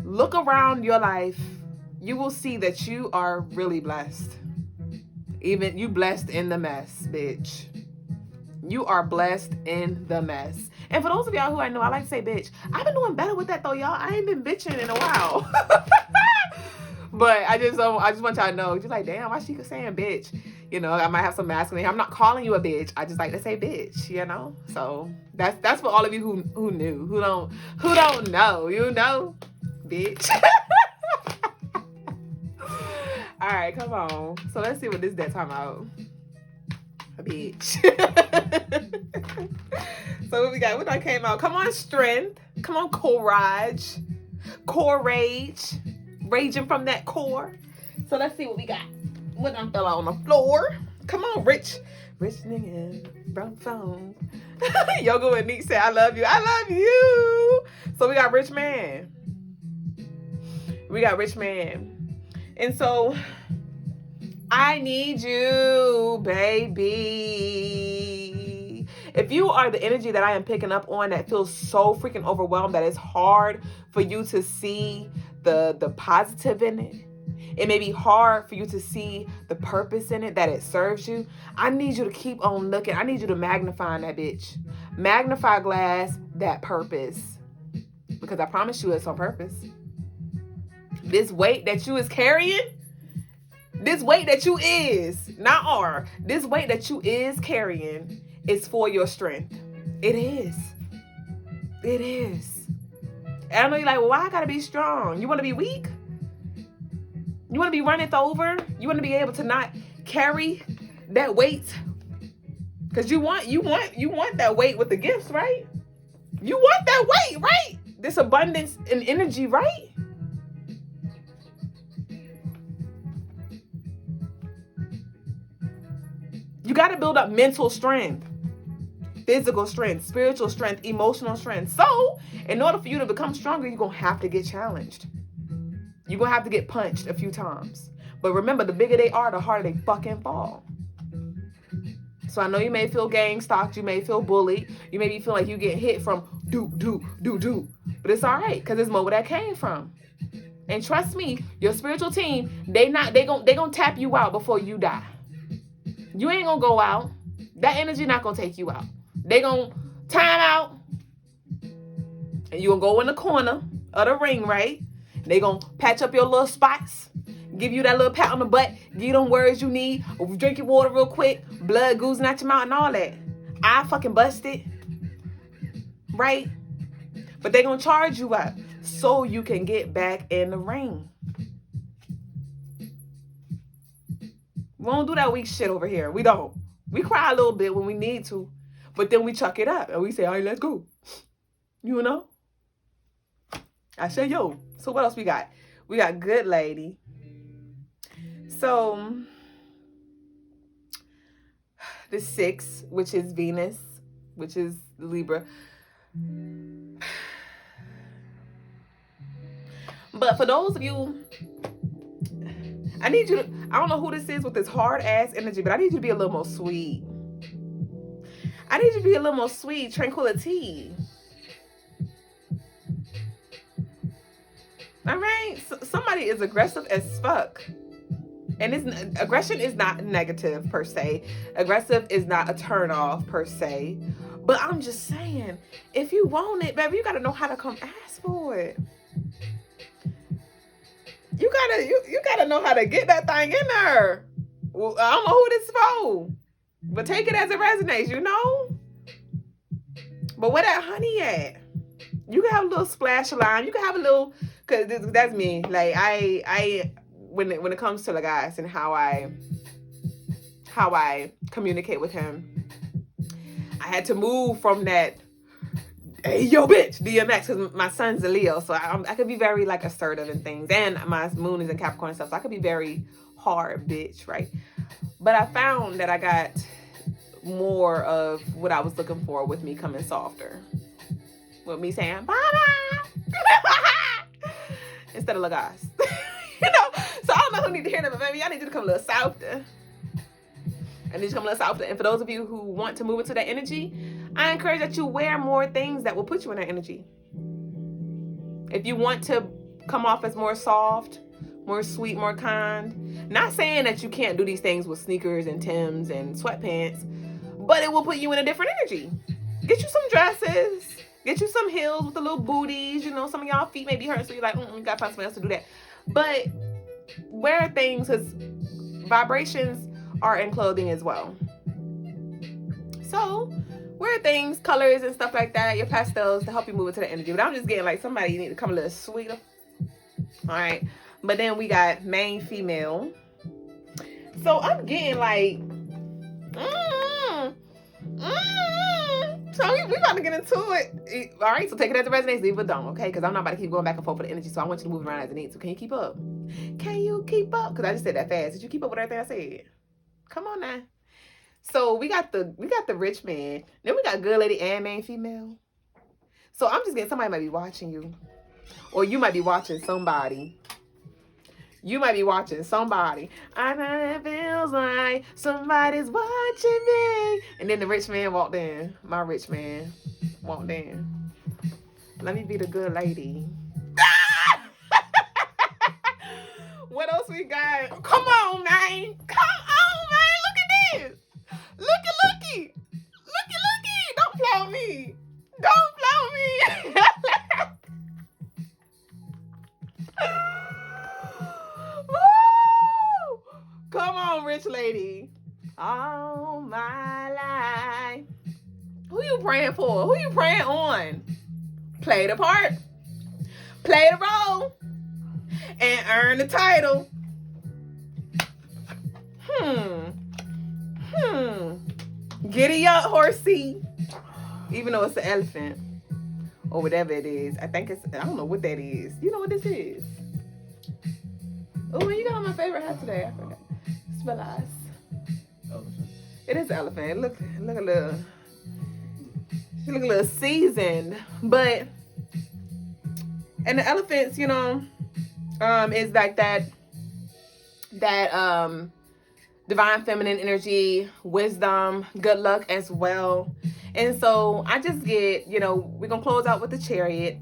Speaker 1: look around your life, you will see that you are really blessed. Even you blessed in the mess, bitch. You are blessed in the mess. And for those of y'all who I know, I like to say bitch. I've been doing better with that though, y'all. I ain't been bitching in a while. But I just want y'all to know, just like, damn, why she saying bitch? You know, I might have some masculine. I'm not calling you a bitch. I just like to say bitch, you know? So that's for all of you who knew, who don't know, you know, bitch. All right, come on. So let's see what this deck talking about. bitch. So what we got? What I came out? Come on, strength. Come on, courage. Courage. Raging from that core. So let's see what we got. What done fell out on the floor? Come on, rich nigga, brown phone. Yoga and Neat say, I love you. I love you. So we got rich man. We got rich man. And so I need you, baby. If you are the energy that I am picking up on that feels so freaking overwhelmed that it's hard for you to see the positive in it, it may be hard for you to see the purpose in it, that it serves you, I need you to keep on looking. I need you to magnify that bitch. Magnify glass that purpose. Because I promise you it's on purpose. This weight that you is carrying, this weight that you is, not are, this weight that you is carrying is for your strength. It is. It is. And I know you're like, well, why I gotta be strong? You want to be weak? You want to be running over? You want to be able to not carry that weight? Because you want that weight with the gifts, right? You want that weight, right? This abundance and energy, right? You got to build up mental strength, physical strength, spiritual strength, emotional strength. So, in order for you to become stronger, you're going to have to get challenged. You're going to have to get punched a few times. But remember, the bigger they are, the harder they fucking fall. So I know you may feel gang stalked. You may feel bullied. You may be feeling like you get hit from do. But it's all right, because it's more where that came from. And trust me, your spiritual team, they gonna tap you out before you die. You ain't gonna go out. That energy not gonna take you out. They gonna time out. And you gonna go in the corner of the ring, right? They gonna patch up your little spots, give you that little pat on the butt, give you them words you need, drink your water real quick, blood oozing out your mouth and all that. I fucking busted, right? But they gonna charge you up so you can get back in the ring. We don't do that weak shit over here. We don't. We cry a little bit when we need to, but then we chuck it up and we say, all right, let's go. You know? I say, yo. So what else we got? We got good lady. So the 6, which is Venus, which is Libra. But for those of you, I need you to, I don't know who this is with this hard ass energy, but I need you to be a little more sweet. I need you to be a little more sweet, tranquility. All right, so somebody is aggressive as fuck, and aggression is not negative per se. Aggressive is not a turn off per se, but I'm just saying, if you want it, baby, you gotta know how to come ask for it. You gotta know how to get that thing in there. Well, I don't know who this is for, but take it as it resonates, you know. But where that honey at? You can have a little splash of lime. You can have a little. Cause that's me. Like I when it comes to the guys and how I communicate with him, I had to move from that, hey yo bitch, DMX, because my son's a Leo, so I could be very like assertive in things, and my moon is in Capricorn and stuff, so I could be very hard bitch, right? But I found that I got more of what I was looking for with me coming softer, with me saying bye. Instead of Logas. You know? So I don't know who need to hear that, but baby, I need you to come a little softer. I need you to come a little softer. And for those of you who want to move into that energy, I encourage that you wear more things that will put you in that energy. If you want to come off as more soft, more sweet, more kind, not saying that you can't do these things with sneakers and Timbs and sweatpants, but it will put you in a different energy. Get you some dresses. Get you some heels with the little booties. You know, some of y'all feet may be hurting, so you're like, you gotta find somebody else to do that. But wear things, because vibrations are in clothing as well. So wear things, colors and stuff like that, your pastels, to help you move into the energy. But I'm just getting like somebody, you need to come a little sweeter. All right. But then we got main female. So I'm getting like, So we about to get into it. All right, so take it as it resonates, leave it don't, okay? Because I'm not about to keep going back and forth with the energy, so I want you to move around as it needs. So can you keep up? Can you keep up? Because I just said that fast. Did you keep up with everything I said? Come on now. So we got the rich man. Then we got good lady and main female. So I'm just getting, somebody might be watching you. Or you might be watching somebody. You might be watching somebody. I know it feels like somebody's watching me. And then the rich man walked in. My rich man walked in. Let me be the good lady. What else we got? Come on, man. Come on, man. Look at this. Looky. Don't flout me. Don't flout me. Woo! Come on, rich lady. All my life. Who you praying for? Who you praying on? Play the part. Play the role. And earn the title. Giddy up, horsey. Even though it's an elephant. Or whatever it is. I don't know what that is. You know what this is? Oh, you got on my favorite hat today. I forgot. It's Velas. Elephant. It is an elephant. It look a little seasoned. But, and the elephants, you know, is like that divine feminine energy, wisdom, good luck as well. And so I just get, you know, we're going to close out with the Chariot.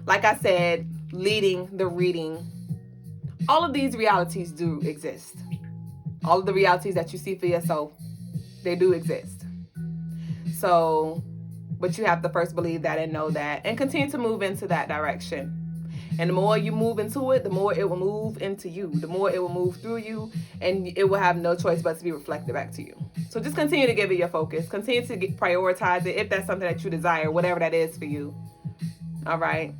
Speaker 1: Like I said, leading the reading. All of these realities do exist. All of the realities that you see for yourself, they do exist. So, but you have to first believe that and know that and continue to move into that direction. And the more you move into it, the more it will move into you. The more it will move through you, and it will have no choice but to be reflected back to you. So just continue to give it your focus. Continue to prioritize it if that's something that you desire, whatever that is for you. All right?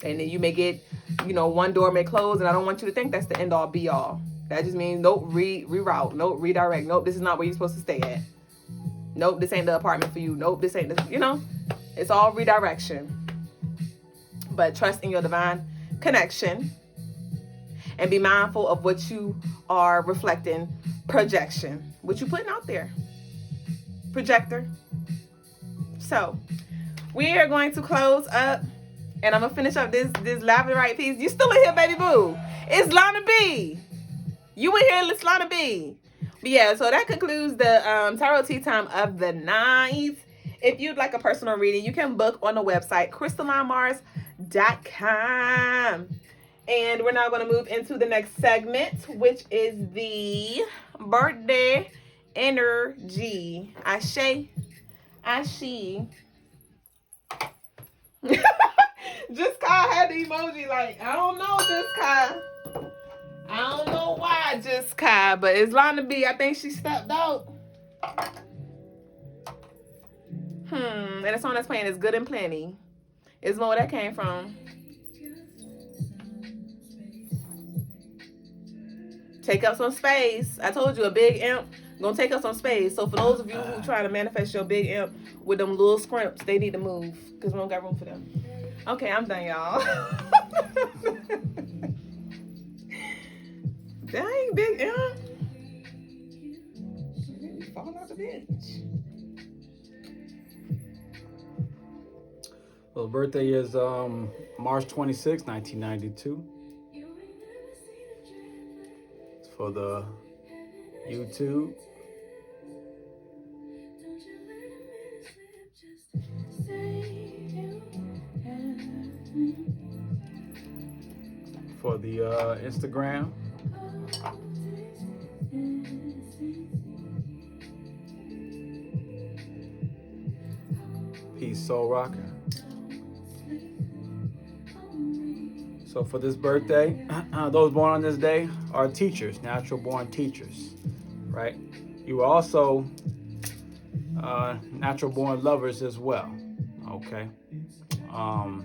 Speaker 1: And then you may get, you know, one door may close, and I don't want you to think that's the end all be all. That just means nope, reroute, nope, redirect, nope, this is not where you're supposed to stay at. Nope, this ain't the apartment for you. Nope, this ain't the, you know, it's all redirection. But trust in your divine connection and be mindful of what you are reflecting. Projection, what you putting out there. Projector. So we are going to close up, and I'm gonna finish up this labradorite piece. You still in here, baby boo? It's Lana B. You in here, it's Lana B. But yeah, so that concludes the Tarot Tea Time of the night. If you'd like a personal reading, you can book on the website CrystalineMars.com. And we're now going to move into the next segment, which is the birthday energy. Ashe. Just Kai had the emoji like, I don't know, Just Kai. I don't know why, Just Kai, but it's Lana B. I think she stepped out. And the song that's playing is Good and Plenty. It's more where that came from. Take up some space. I told you, a big imp gonna take up some space. So for those of you who try to manifest your big imp with them little scrimps, they need to move because we don't got room for them. Okay, I'm done, y'all. Dang, big imp. Falling out the bench.
Speaker 2: Well, birthday is March 26, 1992. It's for the YouTube. For the Instagram. Peace, Soul Rocker. So for this birthday, those born on this day are teachers, natural born teachers, right? You are also natural born lovers as well, okay? I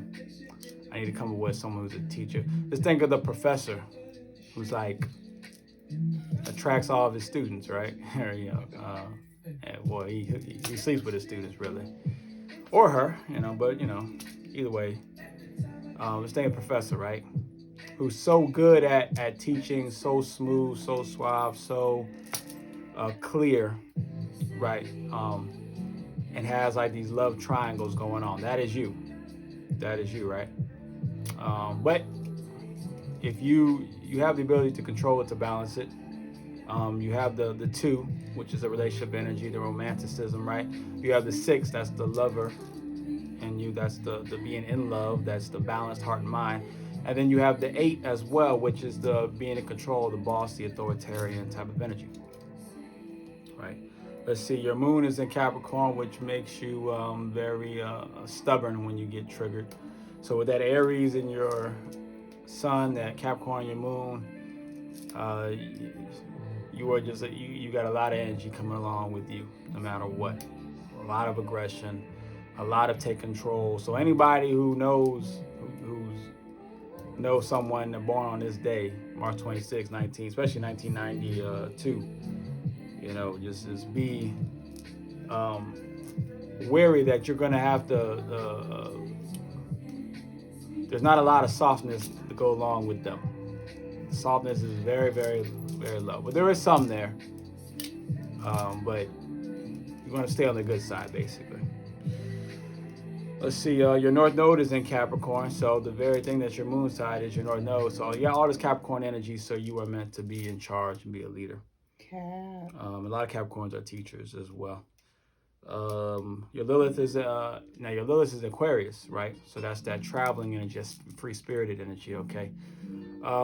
Speaker 2: need to come up with someone who's a teacher. Just think of the professor who's like attracts all of his students, right? You know, well, he sleeps with his students, really, or her, you know. But you know, either way, let's say a professor, right? Who's so good at teaching, so smooth, so suave, so clear, right? And has like these love triangles going on. That is you. That is you, right? But if you have the ability to control it, to balance it, you have the 2, which is the relationship energy, the romanticism, right? You have the 6, that's the lover, and you, that's the being in love, that's the balanced heart and mind. And then you have the 8 as well, which is the being in control, the boss, the authoritarian type of energy, right? Let's see, your moon is in Capricorn, which makes you very stubborn when you get triggered. So with that Aries in your sun, that Capricorn in your moon, you are just, you got a lot of energy coming along with you, no matter what. A lot of aggression, a lot of take control. So anybody who knows someone born on this day, March 26, especially 1992, you know, just be wary that you're going to have to, there's not a lot of softness to go along with them. Softness is very, very, very low. But there is some there. But you're going to stay on the good side, basically. Let's see, your North Node is in Capricorn, so the very thing that's your moon side is your North Node. So you got all this Capricorn energy, so you are meant to be in charge and be a leader. A lot of Capricorns are teachers as well. Your Lilith is now your Lilith is Aquarius, right? So that's that traveling energy, just free spirited energy, okay?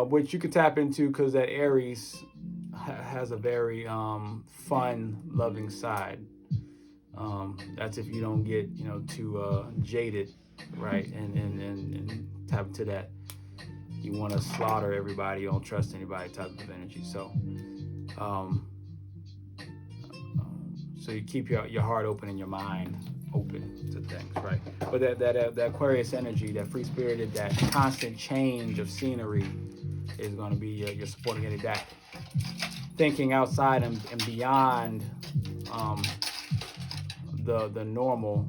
Speaker 2: Which you can tap into because that Aries has a very fun, loving side. That's if you don't get, you know, too jaded, right? And tap into that. You want to slaughter everybody, you don't trust anybody type of energy. So, so you keep your heart open and your mind open to things, right? But that Aquarius energy, that free spirited, that constant change of scenery is going to be your supporting energy. That thinking outside and beyond the normal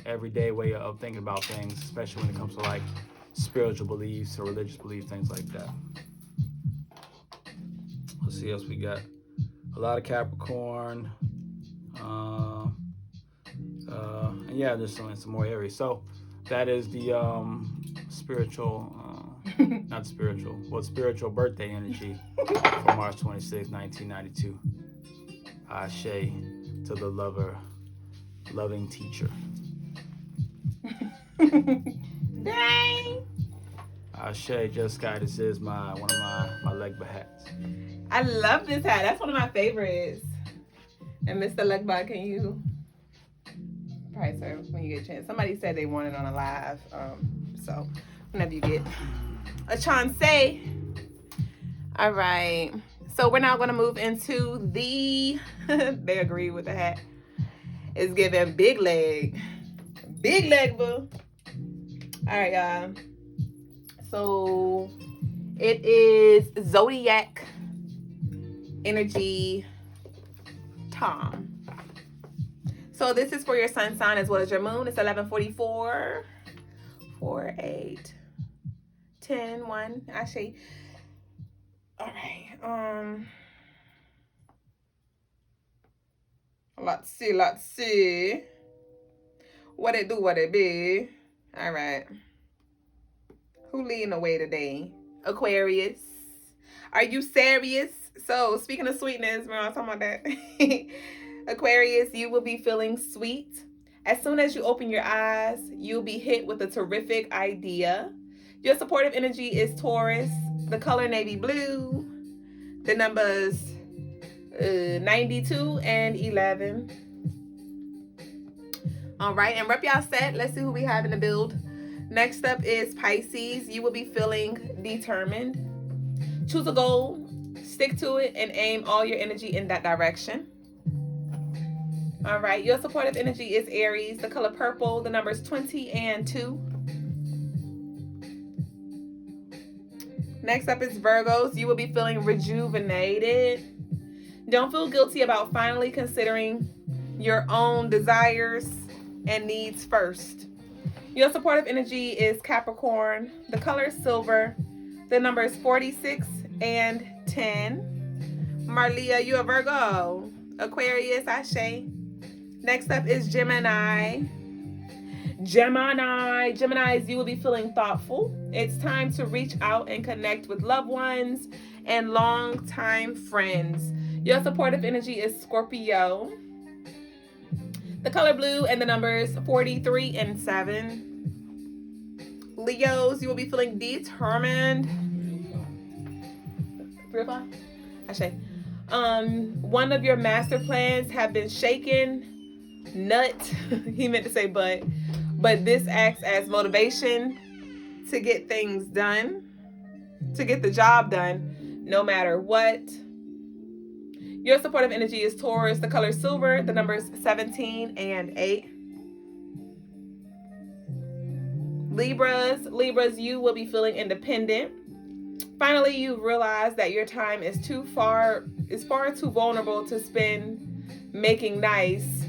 Speaker 2: everyday way of thinking about things, especially when it comes to like spiritual beliefs or religious beliefs, things like that. Let's see what else we got. A lot of Capricorn. And yeah, there's some more Aries. So that is the spiritual, not spiritual, well, spiritual birthday energy for March 26, 1992. Ashe to the loving teacher.
Speaker 1: Dang.
Speaker 2: Ashe, just Sky, this is one of my Legba hats.
Speaker 1: I love this hat. That's one of my favorites. And Mr. Legba, can you price her when you get a chance? Somebody said they want it on a live. So whenever you get a chance, say. All right. So we're now going to move into the, they agree with the hat. It's giving big leg. Big leg, boo. All right, y'all. So it is Zodiac Energy Tom. So this is for your sun sign as well as your moon. It's 11:44, 4, 8, 10, 1. Actually, all right. Let's see. What it do, what it be. All right. Who leading the way today? Aquarius. Are you serious? So, speaking of sweetness, we're not talking about that. Aquarius, you will be feeling sweet. As soon as you open your eyes, you'll be hit with a terrific idea. Your supportive energy is Taurus. The color navy blue. The numbers 92 and 11. All right, and rep y'all set. Let's see who we have in the build. Next up is Pisces. You will be feeling determined. Choose a goal, stick to it, and aim all your energy in that direction. All right, your supportive energy is Aries. The color purple, the numbers 20 and 2. Next up is Virgos. You will be feeling rejuvenated. Don't feel guilty about finally considering your own desires and needs first. Your supportive energy is Capricorn. The color is silver. The number is 46 and 10. Marlia, you a Virgo. Aquarius, Ashe. Next up is Gemini. Geminis, you will be feeling thoughtful. It's time to reach out and connect with loved ones and long-time friends. Your supportive energy is Scorpio. The color blue and the numbers 43 and 7. Leos, you will be feeling determined. 3 o'clock? Ashe. One of your master plans have been shaken. Nut. He meant to say but this acts as motivation to get things done, to get the job done, no matter what. Your supportive energy is Taurus. The color is silver. The numbers 17 and 8. Libras, you will be feeling independent. Finally, you realize that your time is far too vulnerable to spend making nice,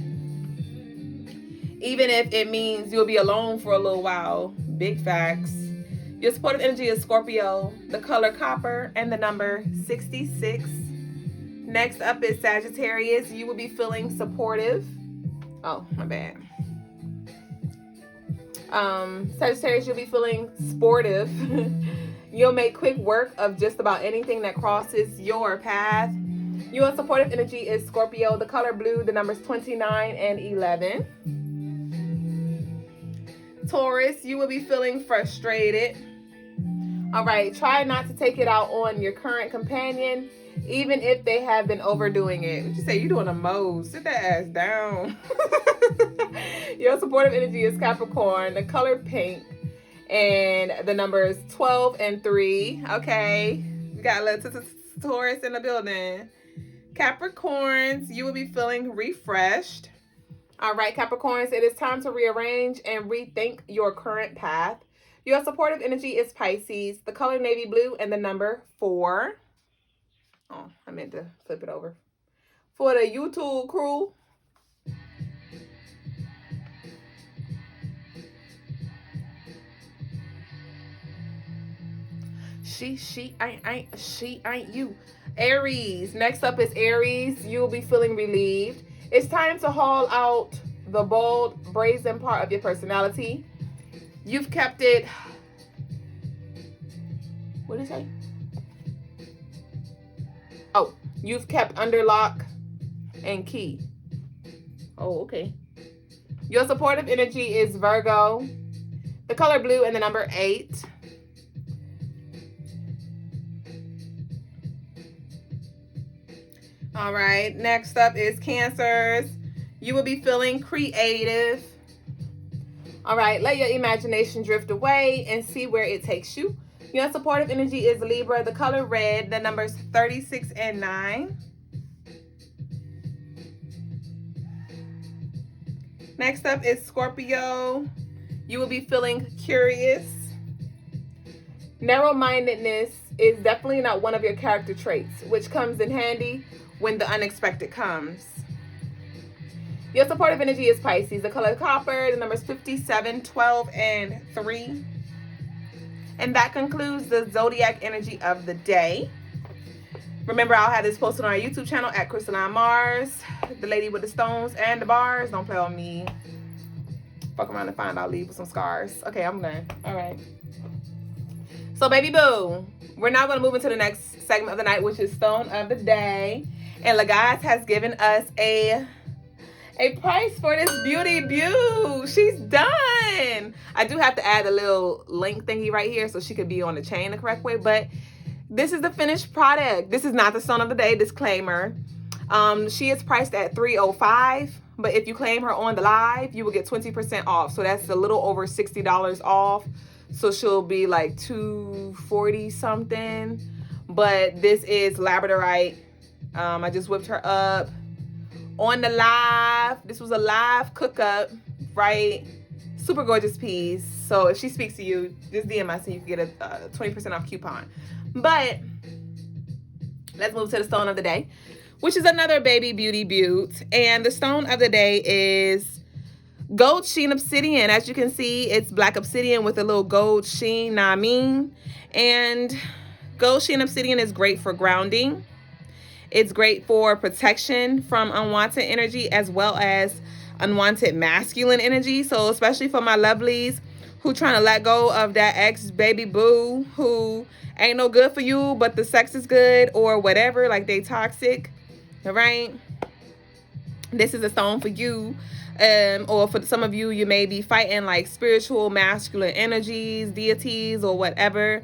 Speaker 1: even if it means you'll be alone for a little while. Big facts. Your supportive energy is Scorpio. The color copper and the number 66. Next up is Sagittarius. You will be feeling supportive. Oh, my bad. Sagittarius, you'll be feeling sportive. You'll make quick work of just about anything that crosses your path. Your supportive energy is Scorpio. The color blue, the numbers 29 and 11. Taurus, you will be feeling frustrated. All right, try not to take it out on your current companion, even if they have been overdoing it. What you say? You're doing a Mose. Sit that ass down. Your supportive energy is Capricorn. The color pink. And the numbers 12 and 3. Okay. We got a little Taurus in the building. Capricorns, you will be feeling refreshed. All right, Capricorns, it is time to rearrange and rethink your current path. Your supportive energy is Pisces. The color navy blue and the number 4. Oh, I meant to flip it over. For the YouTube crew. She ain't you. Aries. Next up is Aries. You will be feeling relieved. It's time to haul out the bold, brazen part of your personality. You've kept it. What did it say? Oh, you've kept under lock and key. Oh, okay. Your supportive energy is Virgo. The color blue and the number 8. All right, next up is Cancers. You will be feeling creative. All right, let your imagination drift away and see where it takes you. Your supportive energy is Libra. The color red, the numbers 36 and 9. Next up is Scorpio. You will be feeling curious. Narrow-mindedness is definitely not one of your character traits, which comes in handy when the unexpected comes. Your supportive energy is Pisces. The color copper, the numbers 57, 12, and 3. And that concludes the zodiac energy of the day. Remember, I'll have this posted on our YouTube channel at Crystaline Mars. The lady with the stones and the bars. Don't play on me. Fuck around and find out, leave with some scars. Okay, I'm done. All right. So, baby boo, we're now going to move into the next segment of the night, which is Stone of the Day. And Logas has given us a price for this beauty beaut. She's done. I do have to add a little link thingy right here so she could be on the chain the correct way. But this is the finished product. This is not the Stone of the Day, disclaimer. She is priced at $305. But if you claim her on the live, you will get 20% off. So that's a little over $60 off. So she'll be like $240 something. But this is labradorite. I just whipped her up on the live. This was a live cook up, right? Super gorgeous piece. So if she speaks to you, just DM us and you can get a 20% off coupon. But let's move to the Stone of the Day, which is another baby beauty butte. And the stone of the day is gold sheen obsidian. As you can see, it's black obsidian with a little gold sheen, nah I mean. And gold sheen obsidian is great for grounding. It's great for protection from unwanted energy as well as unwanted masculine energy. So especially for my lovelies who trying to let go of that ex baby boo who ain't no good for you, but the sex is good or whatever, like they toxic, all right? This is a stone for you. Or for some of you, you may be fighting like spiritual masculine energies, deities, or whatever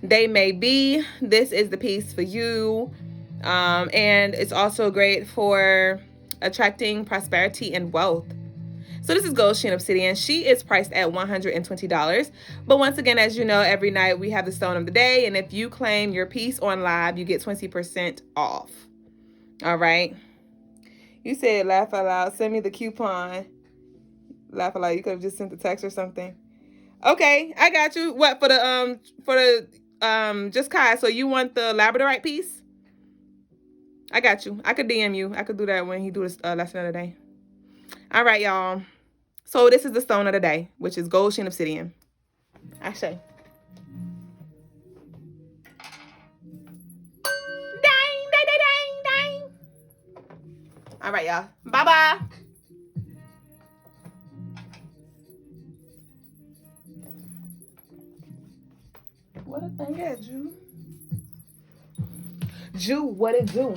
Speaker 1: they may be. This is the piece for you. And it's also great for attracting prosperity and wealth. So this is gold sheen obsidian. She is priced at $120. But once again, as you know, every night we have the stone of the day. And if you claim your piece on live, you get 20% off. All right. You said laugh out loud. Send me the coupon. Laugh out loud. You could have just sent the text or something. Okay, I got you. What for the just Kai? So you want the labradorite piece? I got you. I could DM you. I could do that when he do this lesson of the day. All right, y'all. So this is the stone of the day, which is gold sheen obsidian. Ashe. All right, y'all. Bye-bye. What a thing is, Jew? Jew, what it do?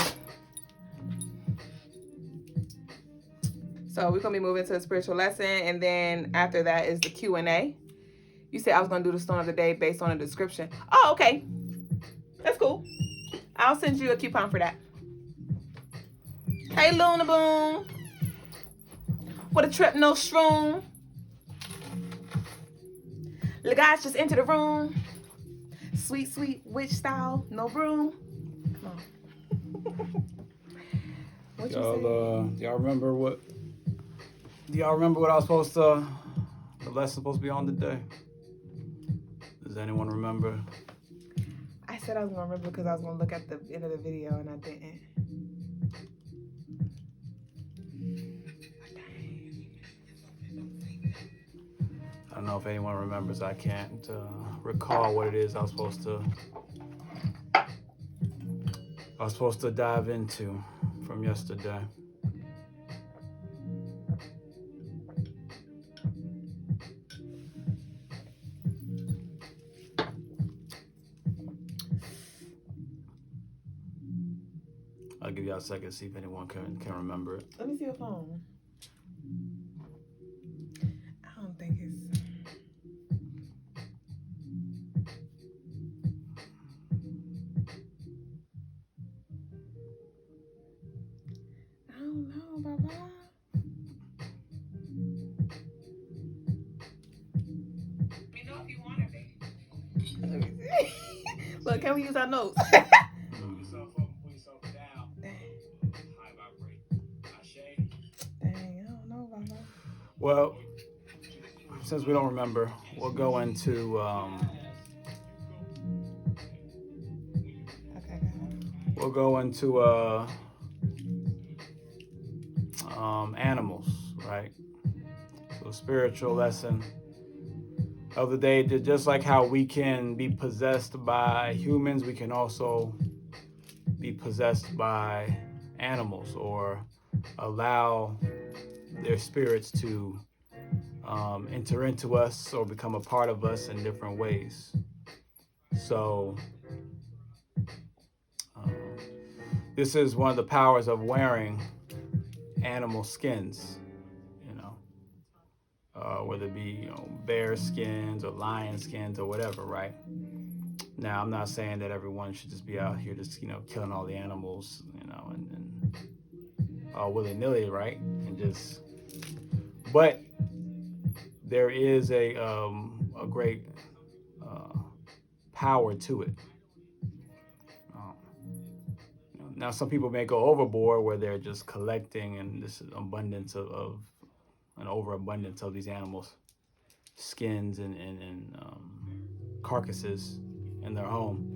Speaker 1: So we're going to be moving to a spiritual lesson, and then after that is the Q&A. You said I was going to do the stone of the day based on a description. Oh, okay. That's cool. I'll send you a coupon for that. Hey, Luna Boom. What a trip, no shroom. Logas just entered the room. Sweet, sweet witch style, no broom. What you
Speaker 2: Do y'all remember what? Do y'all remember what I was supposed to? The lesson supposed to be on today. Does anyone remember?
Speaker 1: I said I was gonna remember because I was gonna look at the end of the video and I didn't.
Speaker 2: I don't know if anyone remembers. I can't recall what it is I was supposed to dive into from yesterday. I'll give y'all a second to see if anyone can remember it.
Speaker 1: Let me see your phone. I don't think it's. I don't know, Baba. Let me know if you want it, baby. Let me see. Look, can we use our notes?
Speaker 2: Well, since we don't remember, we'll go into animals, right? So spiritual lesson of the day, just like how we can be possessed by humans, we can also be possessed by animals or allow their spirits to enter into us or become a part of us in different ways. So this is one of the powers of wearing animal skins, whether it be bear skins or lion skins or whatever, right? Now, I'm not saying that everyone should just be out here just killing all the animals, and willy-nilly, right? But there is a great power to it. Now, some people may go overboard where they're just collecting and this abundance of an overabundance of these animals, skins and carcasses in their home,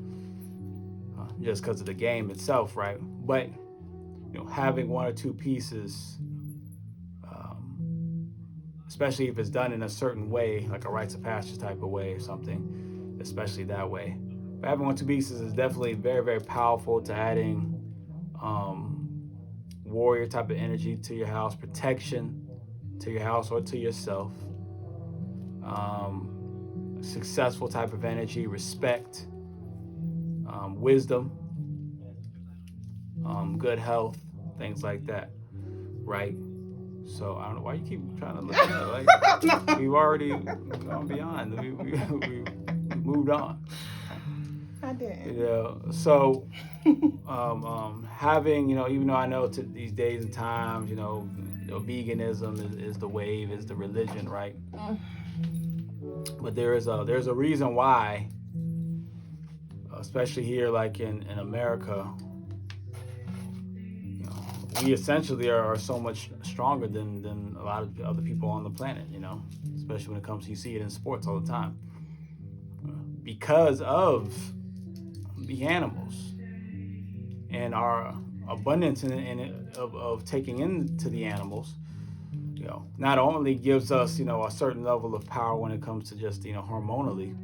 Speaker 2: just because of the game itself, right? But having one or two pieces, especially if it's done in a certain way, like a rites of passage type of way or something, especially that way. But having one or two pieces is definitely very, very powerful to adding warrior type of energy to your house, protection to your house or to yourself, successful type of energy, respect, wisdom, good health, things like that, right? So I don't know why you keep trying to look at it. Like we've already gone beyond. We moved on.
Speaker 1: I didn't.
Speaker 2: So having, even though I know these days and times, veganism is the wave, is the religion, right? But there's a reason why, especially here, like in America, we essentially are so much stronger than a lot of other people on the planet, especially when it comes to, you see it in sports all the time, because of the animals and our abundance of taking into the animals. Not only gives us, a certain level of power when it comes to just, hormonally,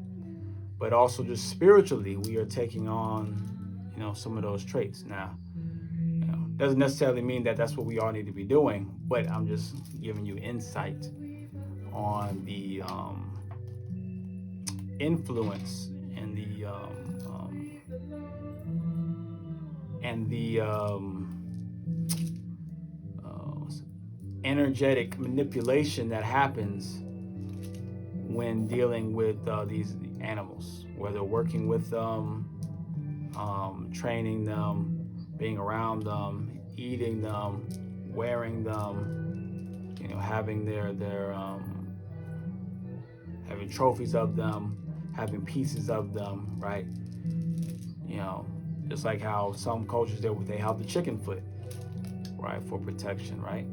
Speaker 2: but also just spiritually, we are taking on, some of those traits. Now, doesn't necessarily mean that that's what we all need to be doing, but I'm just giving you insight on the influence and the energetic manipulation that happens when dealing with these animals, whether working with them, training them, being around them, eating them, wearing them, having their having trophies of them, having pieces of them, right? Just like how some cultures they have the chicken foot, right, for protection, right?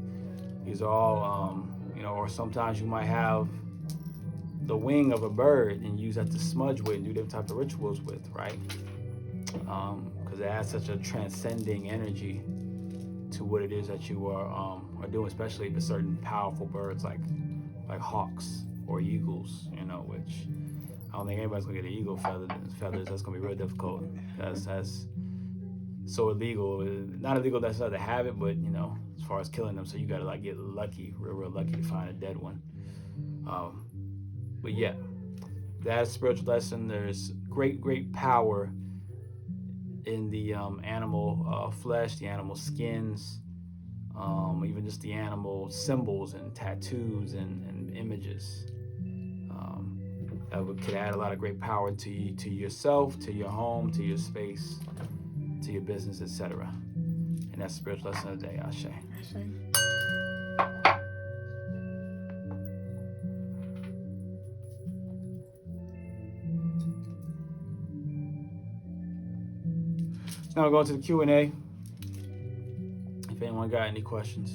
Speaker 2: These are all, or sometimes you might have the wing of a bird and use that to smudge with and do different types of rituals with, right? Because it adds such a transcending energy to what it is that you are doing, especially if it's certain powerful birds like hawks or eagles, which I don't think anybody's gonna get an eagle feathers. That's gonna be real difficult. That's so illegal. Not illegal necessarily to have it, but as far as killing them, so you gotta get lucky, real lucky to find a dead one. But yeah, that's a spiritual lesson. There's great power in the animal flesh, the animal skins, even just the animal symbols and tattoos and images. That could add a lot of great power to yourself, to your home, to your space, to your business, etc. And that's the spiritual lesson of the day, Ashe. Now we'll go to the Q&A. If anyone got any questions,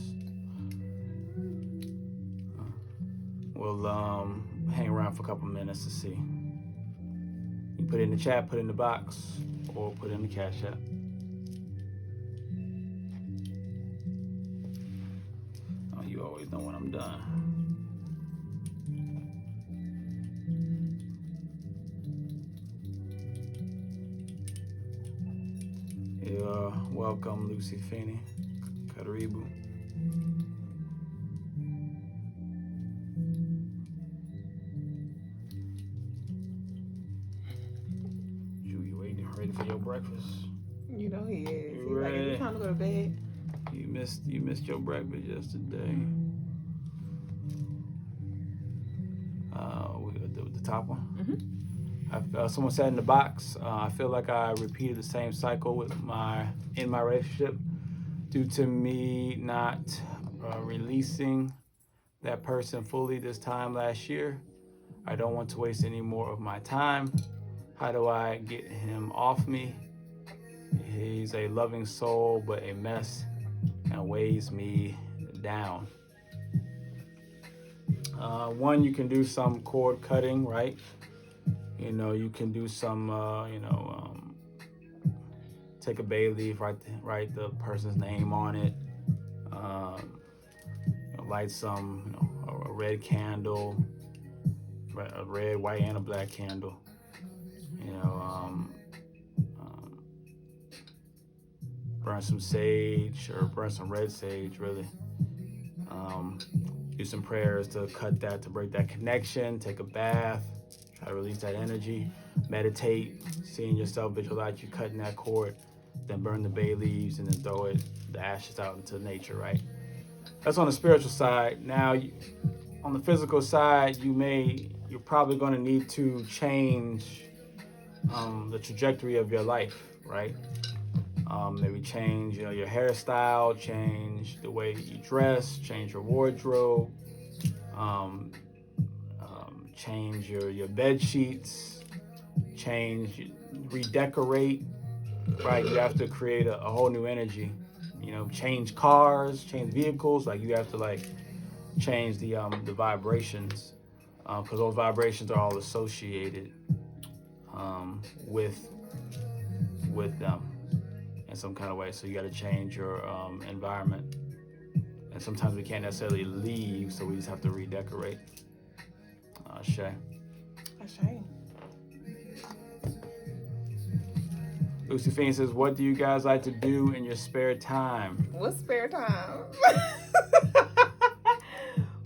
Speaker 2: we'll hang around for a couple minutes to see. You put it in the chat, put it in the box, or put it in the Cash App. Oh, you always know when I'm done. You're welcome, Lucy Finney. Karibu. Ready for your breakfast?
Speaker 1: He is.
Speaker 2: You ready?
Speaker 1: Like, it's time to go to bed.
Speaker 2: You missed your breakfast yesterday. The top one.
Speaker 1: Mm-hmm.
Speaker 2: Someone said in the box, I feel like I repeated the same cycle in my relationship due to me not releasing that person fully this time last year. I don't want to waste any more of my time. How do I get him off me? He's a loving soul, but a mess and weighs me down. One, you can do some cord cutting, right? You can do some, take a bay leaf, write the person's name on it. Light some, a red candle, a red, white, and a black candle. Burn some sage, or burn some red sage, really. Do some prayers to cut that, to break that connection. Take a bath, try to release that energy. Meditate, seeing yourself, visualize you cutting that cord. Then burn the bay leaves and then throw the ashes out into nature, right? That's on the spiritual side. Now, on the physical side, you're probably going to need to change the trajectory of your life, right? Maybe change, your hairstyle, change the way you dress, change your wardrobe, change your bed sheets, redecorate, right? You have to create a whole new energy. Change cars, change vehicles. Like, you have to change the vibrations, because those vibrations are all associated with them in some kind of way. So you got to change your environment, and sometimes we can't necessarily leave, so we just have to redecorate. Ashe.
Speaker 1: Ashe.
Speaker 2: Lucy Fiend says, what do you guys like to do in your spare time?
Speaker 1: What's spare time?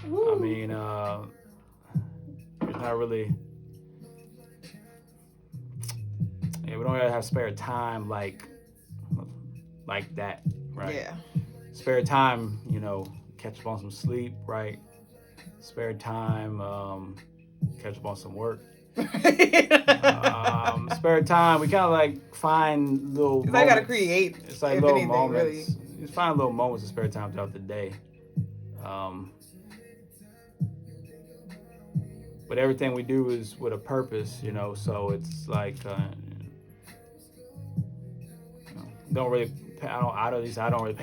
Speaker 2: I mean, it's not really... Yeah, we don't really have spare time like that, right?
Speaker 1: Yeah.
Speaker 2: Spare time, catch up on some sleep, right? Spare time, catch up on some work. Spare time, we kind of find little moments.
Speaker 1: I gotta create.
Speaker 2: It's like little moments. Really. You find little moments of spare time throughout the day. But everything we do is with a purpose, so it's I don't really pay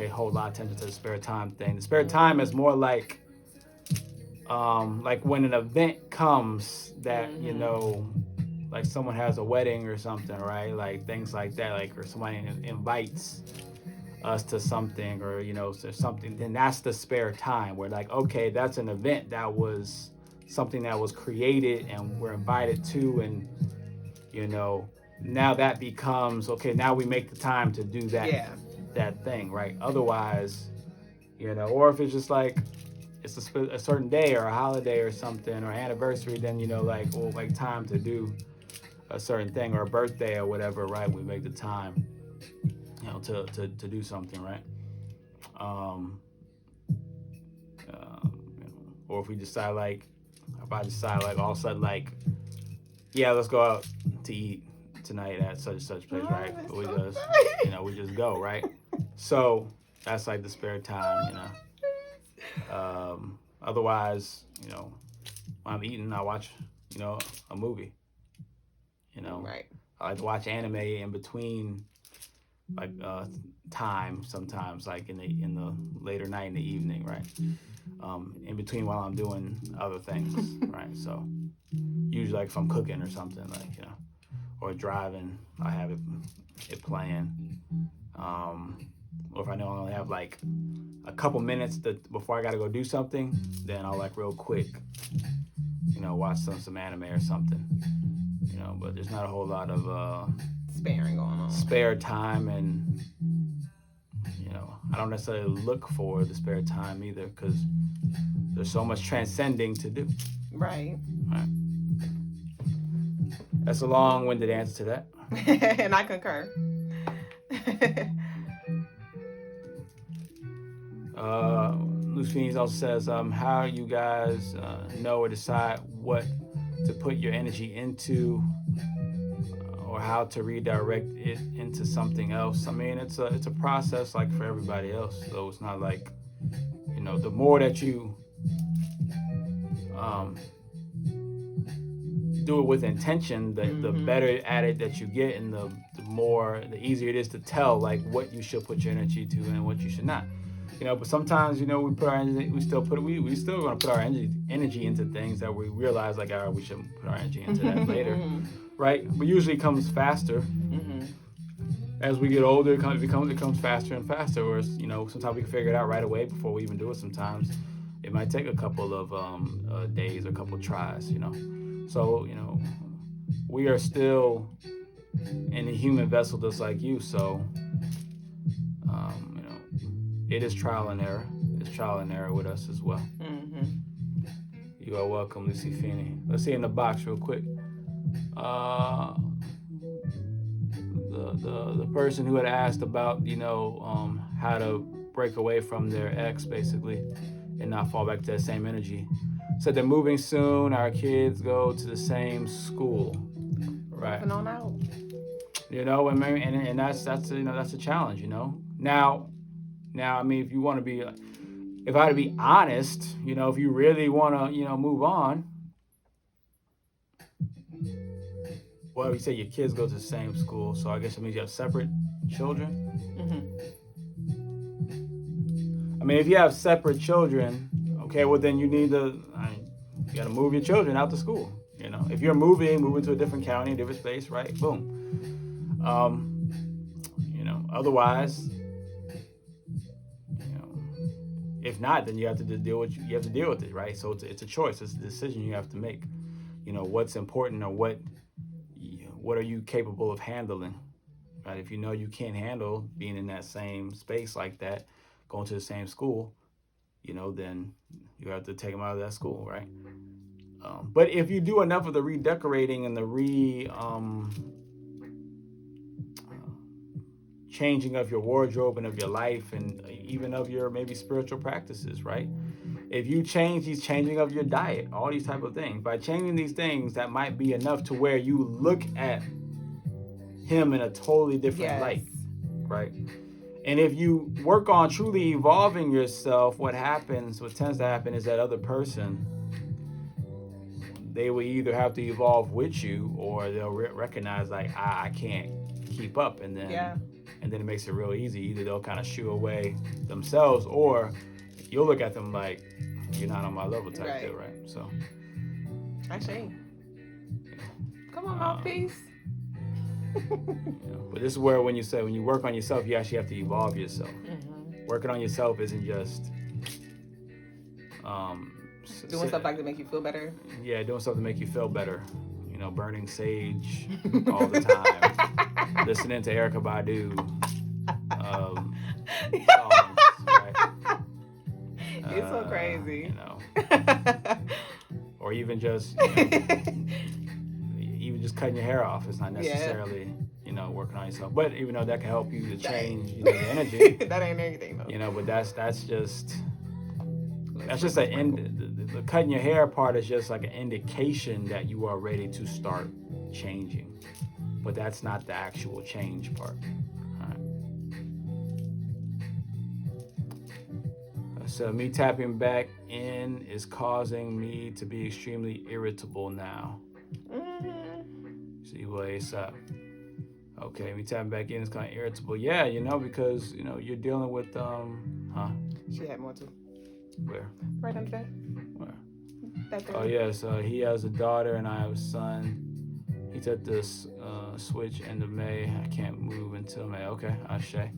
Speaker 2: a whole lot of attention to the spare time thing. The spare time is more like when an event comes that, like someone has a wedding or something, right? Like things like that, or somebody invites us to something, or, something, then that's the spare time where okay, that's an event that was something that was created and we're invited to, and, now that becomes, okay, now we make the time to do that, that thing, right? Otherwise, or if it's just it's a certain day or a holiday or something, or anniversary, then, we'll make time to do a certain thing, or a birthday or whatever, right? We make the time, to do something, right? Or if we decide, if I decide, all of a sudden, yeah, let's go out to eat tonight at such and such place, right? We just, we just go, right? So that's the spare time, Otherwise, when I'm eating, I watch, a movie,
Speaker 1: Right.
Speaker 2: I like to watch anime in between, time sometimes, in the later night, in the evening, right? In between while I'm doing other things, right? So usually if I'm cooking or something, or driving, I have it playing. Or if I know I only have a couple minutes before I gotta go do something, then I'll real quick, watch some anime or something. But there's not a whole lot of
Speaker 1: sparing going on.
Speaker 2: Spare time, and I don't necessarily look for the spare time either, because there's so much transcending to do.
Speaker 1: Right.
Speaker 2: That's a long-winded answer to that.
Speaker 1: And I concur.
Speaker 2: Lucy also says, how you guys know or decide what to put your energy into, or how to redirect it into something else. I mean, it's a process for everybody else. So it's not the more that you do it with intention, the better at it that you get, and the easier it is to tell what you should put your energy to and what you should not. But sometimes, we put our energy, we still gonna put our energy into things that we realize we shouldn't put our energy into that later, right? But usually it comes faster. as we get older, it becomes faster and faster. Or sometimes we can figure it out right away before we even do it. Sometimes it might take a couple of days or a couple of tries. So we are still in a human vessel just like you. So it is trial and error. It's trial and error with us as well.
Speaker 1: Mm-hmm.
Speaker 2: You are welcome, Lucy Feeney. Let's see in the box real quick. The person who had asked about how to break away from their ex basically and not fall back to that same energy said they're moving soon. Our kids go to the same school, right?
Speaker 1: Moving on out.
Speaker 2: And that's a challenge. Now I mean, if you want to be, if I had to be honest, if you really want to move on. Well, you say your kids go to the same school, so I guess it means you have separate children.
Speaker 1: Mm-hmm.
Speaker 2: I mean, if you have separate children, okay, well then you need you got to move your children out to school. If you're moving to a different county, a different space, right? Boom. Otherwise, if not, then you have to deal with it, right? So it's a choice. It's a decision you have to make. What's important or what are you capable of handling, right? If you can't handle being in that same space like that, going to the same school, then you have to take them out of that school, right? But if you do enough of the redecorating and the changing of your wardrobe and of your life and even of your maybe spiritual practices, right? If you change these changing of your diet, all these type of things, by changing these things, that might be enough to where you look at him in a totally different light, right? And if you work on truly evolving yourself, what tends to happen is that other person, they will either have to evolve with you or they'll recognize like, I can't keep up. And then it makes it real easy. Either they'll kind of shoo away themselves or you'll look at them like, you're not on my level type deal, right? So.
Speaker 1: Actually, come on, mouthpiece.
Speaker 2: But this is where when you work on yourself, you actually have to evolve yourself.
Speaker 1: Mm-hmm.
Speaker 2: Working on yourself isn't just
Speaker 1: doing stuff like to make you feel better.
Speaker 2: Yeah, doing stuff to make you feel better. Burning sage all the time, listening to Erykah Badu songs, right?
Speaker 1: It's so crazy.
Speaker 2: Or even just even just cutting your hair off. It's not necessarily working on yourself, but even though that can help you to change the energy.
Speaker 1: That ain't anything though.
Speaker 2: But that's just an end. The cutting your hair part is just like an indication that you are ready to start changing, but that's not the actual change part. All right. So me tapping back in is causing me to be extremely irritable now.
Speaker 1: Mm-hmm.
Speaker 2: See what it's up. Okay, me tapping back in is kind of irritable. Yeah, because you're dealing with
Speaker 1: She had more too.
Speaker 2: Where?
Speaker 1: Right under that.
Speaker 2: Where?
Speaker 1: That
Speaker 2: oh yes, he has a daughter and I have a son. He took this switch end of May. I can't move until May. Okay, Ashe.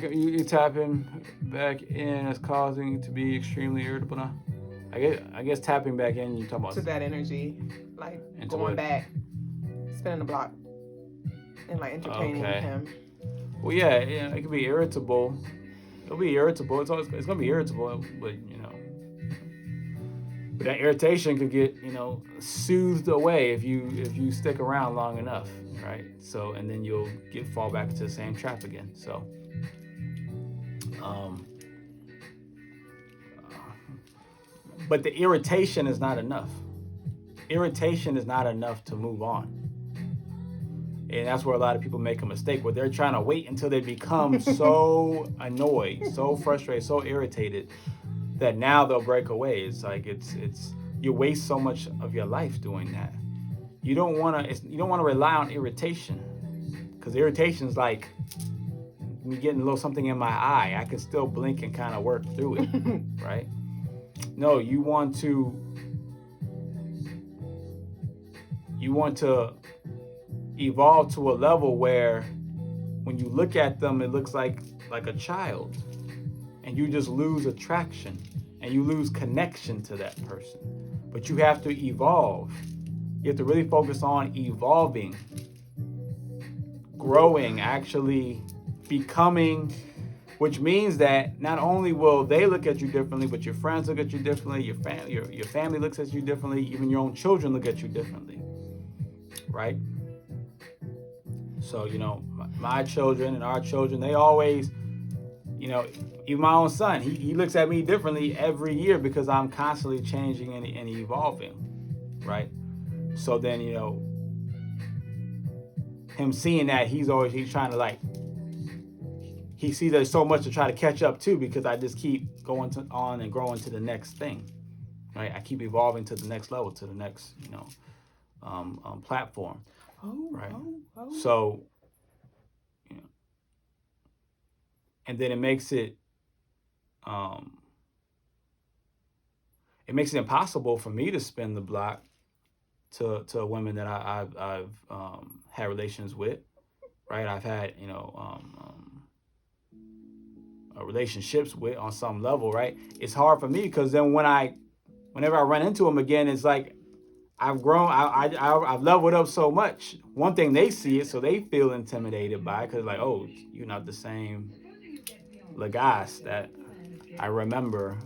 Speaker 2: You tapping back in is causing you to be extremely irritable now. I guess tapping back in, you're talking about
Speaker 1: to that energy, like
Speaker 2: into
Speaker 1: going
Speaker 2: what?
Speaker 1: back, spinning the block, and like entertaining him.
Speaker 2: Well, yeah, it can be irritable. It'll be irritable. It's gonna be irritable, but but that irritation could get soothed away if you stick around long enough, right? So and then you'll fall back into the same trap again. So, but the irritation is not enough. Irritation is not enough to move on. And that's where a lot of people make a mistake, where they're trying to wait until they become so annoyed, so frustrated, so irritated that now they'll break away. It's like it's you waste so much of your life doing that. You don't want to rely on irritation, because irritation is like me getting a little something in my eye. I can still blink and kind of work through it, right? No, you want to evolve to a level where when you look at them, it looks like a child, and you just lose attraction and you lose connection to that person. But you have to evolve. You have to really focus on evolving, growing, actually becoming, which means that not only will they look at you differently, but your friends look at you differently, your family looks at you differently, even your own children look at you differently, right? So, my children and our children, they always, even my own son, he looks at me differently every year because I'm constantly changing and evolving, right? So then, him seeing that, he's trying to he sees there's so much to try to catch up to because I just keep going on and growing to the next thing, right? I keep evolving to the next level, to the next, platform, right? So, and then it makes it impossible for me to spin the block to women that I've had relations with, right? I've had relationships with on some level, right? It's hard for me because then whenever I run into them again, it's like I've grown, I've leveled up so much. One thing, they see it, so they feel intimidated by it because oh, you're not the same Logas that I remember,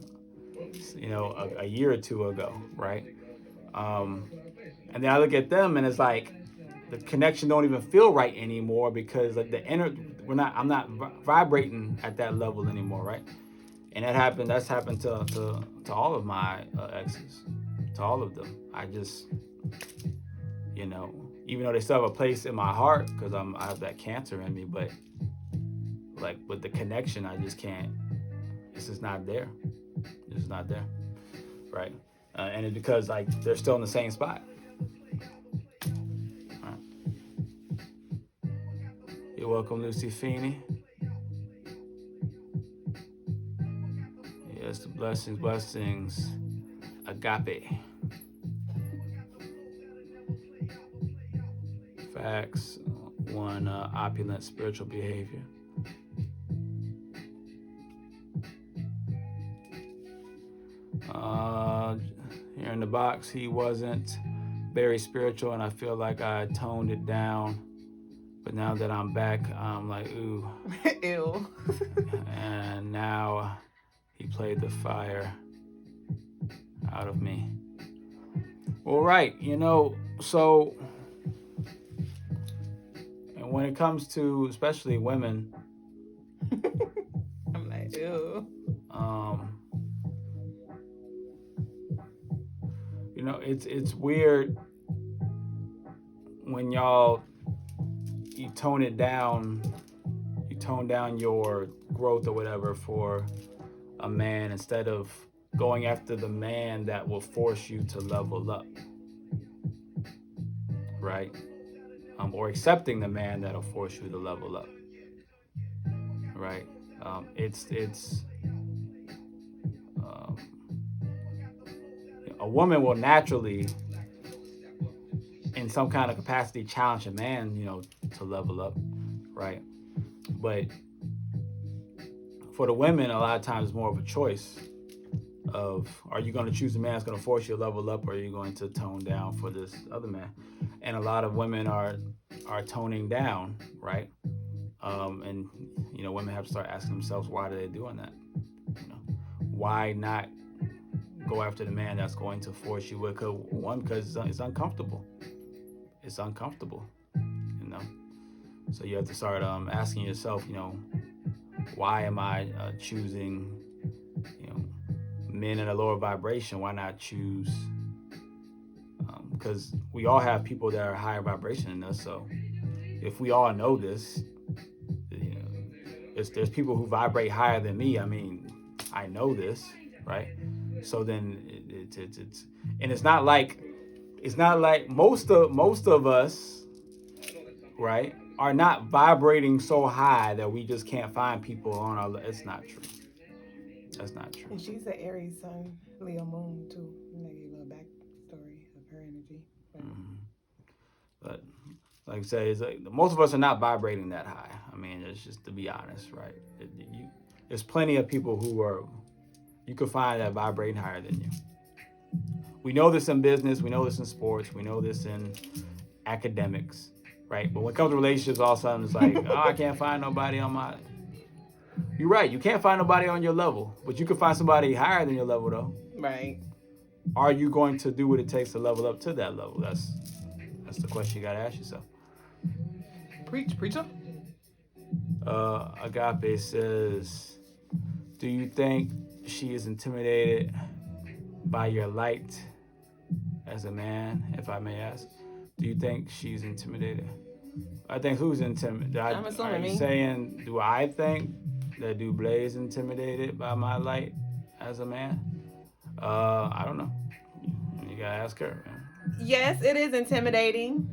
Speaker 2: a year or two ago, right? And then I look at them and it's like the connection don't even feel right anymore because I'm not vibrating at that level anymore, right? And that's happened to all of my exes, to all of them. I just, even though they still have a place in my heart because I have that cancer in me, but with the connection, I just can't. It's just not there. It's just not there, right? And it's because they're still in the same spot. All right. You're welcome, Lucy Feeney. Yes, the blessings, agape. Facts, one opulent spiritual behavior. Here in the box, he wasn't very spiritual, and I feel like I toned it down. But now that I'm back, I'm like, ooh.
Speaker 1: Ew.
Speaker 2: And now he played the fire out of me. Well, right, so, and when it comes to especially women,
Speaker 1: I'm like, ew.
Speaker 2: It's weird when you tone down your growth or whatever for a man instead of going after the man that will force you to level up, right? Or accepting the man that'll force you to level up, right? A woman will naturally, in some kind of capacity, challenge a man, to level up, right? But for the women, a lot of times it's more of a choice of, are you going to choose a man that's going to force you to level up, or are you going to tone down for this other man? And a lot of women are toning down, right? And women have to start asking themselves, why are they doing that? Why not go after the man that's going to force you? Because it's uncomfortable. It's uncomfortable, So you have to start asking yourself, why am I choosing, men in a lower vibration? Why not choose? Because we all have people that are higher vibration than us. So if we all know this, there's people who vibrate higher than me. I mean, I know this, right? So then it's and it's not like most of us, right, are not vibrating so high that we just can't find people on our. It's not true. That's not true.
Speaker 1: And she's an Aries sun, Leo moon too. And they gave a little backstory of her energy.
Speaker 2: But like I say, it's most of us are not vibrating that high. I mean, Let's just to be honest, right? There's plenty of people you could find that vibrating higher than you. We know this in business, we know this in sports, we know this in academics, right? But when it comes to relationships, all of a sudden it's like, oh, I can't find nobody on my... You're right, you can't find nobody on your level, but you can find somebody higher than your level, though.
Speaker 1: Right.
Speaker 2: Are you going to do what it takes to level up to that level? That's the question you got to ask yourself.
Speaker 1: Preacher.
Speaker 2: Agape says, do you think she is intimidated by your light as a man, if I may ask? Do you think she's intimidated? I think who's intimidated?
Speaker 1: I'm assuming
Speaker 2: Are you
Speaker 1: me.
Speaker 2: saying, do I think that Duüblé is intimidated by my light as a man? I don't know. You gotta ask her, man.
Speaker 1: Yes, it is intimidating.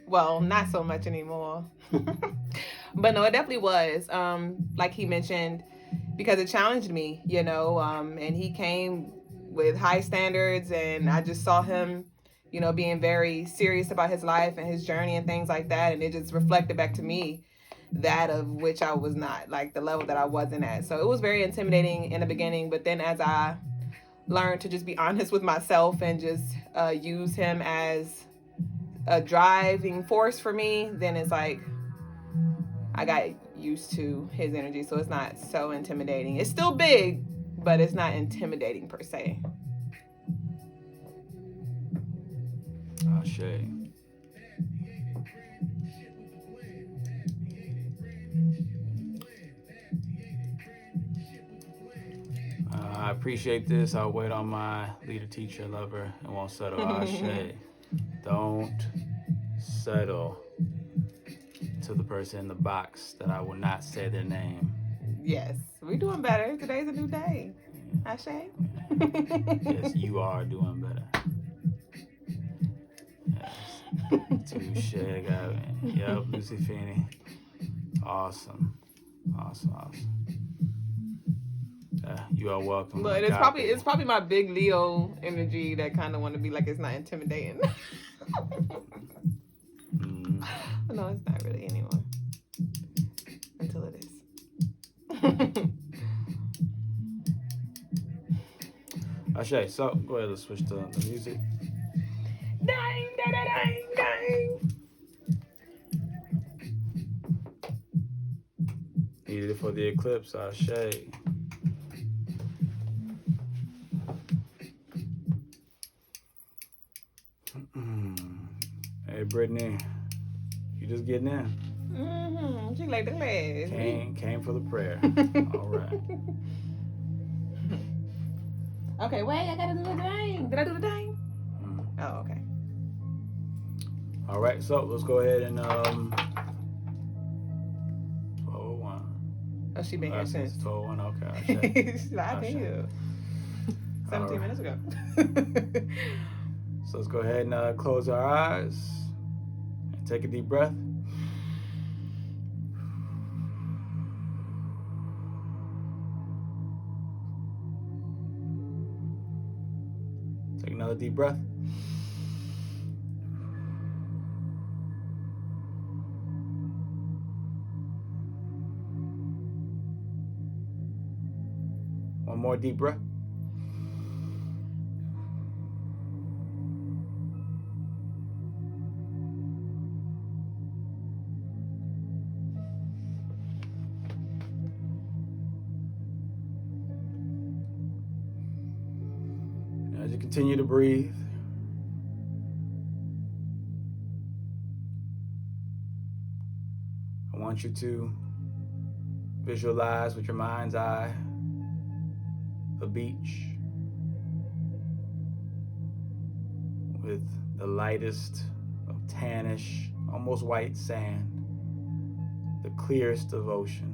Speaker 1: Well, not so much anymore. But no, it definitely was. Like he mentioned, because it challenged me, and he came with high standards, and I just saw him, being very serious about his life and his journey and things like that. And it just reflected back to me that of which I was not, like the level that I wasn't at. So it was very intimidating in the beginning, but then as I learned to just be honest with myself and just use him as a driving force for me, then it's like I got used to his energy, so it's not so intimidating. It's still big, but it's not intimidating per se.
Speaker 2: Shay. I appreciate this. I'll wait on my leader, teacher, lover, and won't settle. Ashe. Don't settle to the person in the box that I will not say their name.
Speaker 1: Yes, we're doing better. Today's a new day. Ashe.
Speaker 2: Yes, you are doing better. Yes. Touche, Gavin. Yep, Lucy Feeney. Awesome. You are welcome.
Speaker 1: But it's probably my big Leo energy that kind of want to be like it's not intimidating. No, it's not really anymore. Until it is.
Speaker 2: Ashe, so go ahead, let's switch to the music.
Speaker 1: Dang, dang, dang, dang.
Speaker 2: Needed it for the eclipse, Ashe. Hey, Brittany, you just getting in?
Speaker 1: She like the class.
Speaker 2: Came for the prayer. All right.
Speaker 1: Okay, wait, I gotta do the thing. Did I do the thing? Oh, okay.
Speaker 2: All right, so let's go ahead and 1201.
Speaker 1: Oh, she been here since
Speaker 2: 1201. Okay.
Speaker 1: She's like, I've been here 17 minutes ago.
Speaker 2: So let's go ahead and close our eyes and take a deep breath. Take another deep breath. One more deep breath. As you continue to breathe, I want you to visualize with your mind's eye a beach with the lightest of tannish, almost white sand, the clearest of ocean.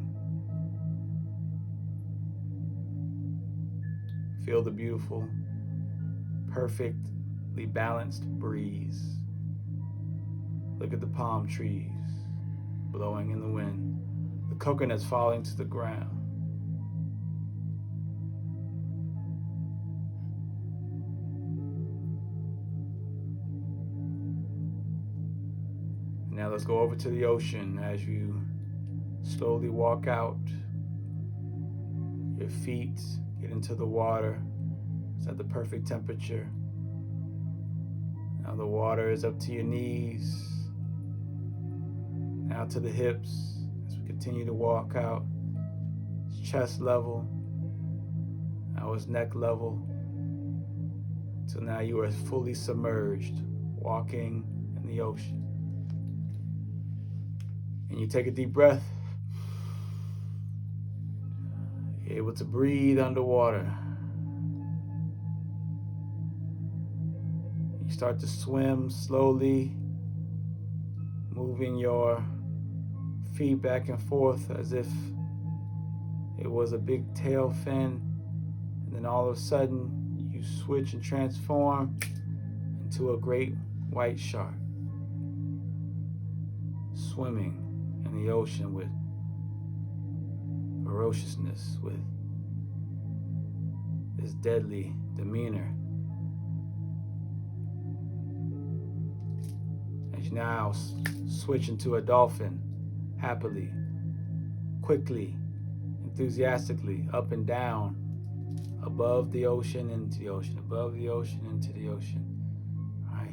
Speaker 2: Feel the beautiful, perfectly balanced breeze. Look at the palm trees blowing in the wind, the coconuts falling to the ground. Now let's go over to the ocean as you slowly walk out. Your feet get into the water. It's at the perfect temperature. Now the water is up to your knees. Now to the hips as we continue to walk out. It's chest level. Now it's neck level. So now you are fully submerged, walking in the ocean. And you take a deep breath. You're able to breathe underwater. You start to swim slowly, moving your feet back and forth as if it was a big tail fin. And then all of a sudden, you switch and transform into a great white shark, swimming in the ocean with ferociousness, with this deadly demeanor. As you now switch into a dolphin, happily, quickly, enthusiastically, up and down, above the ocean, into the ocean, above the ocean, into the ocean. All right.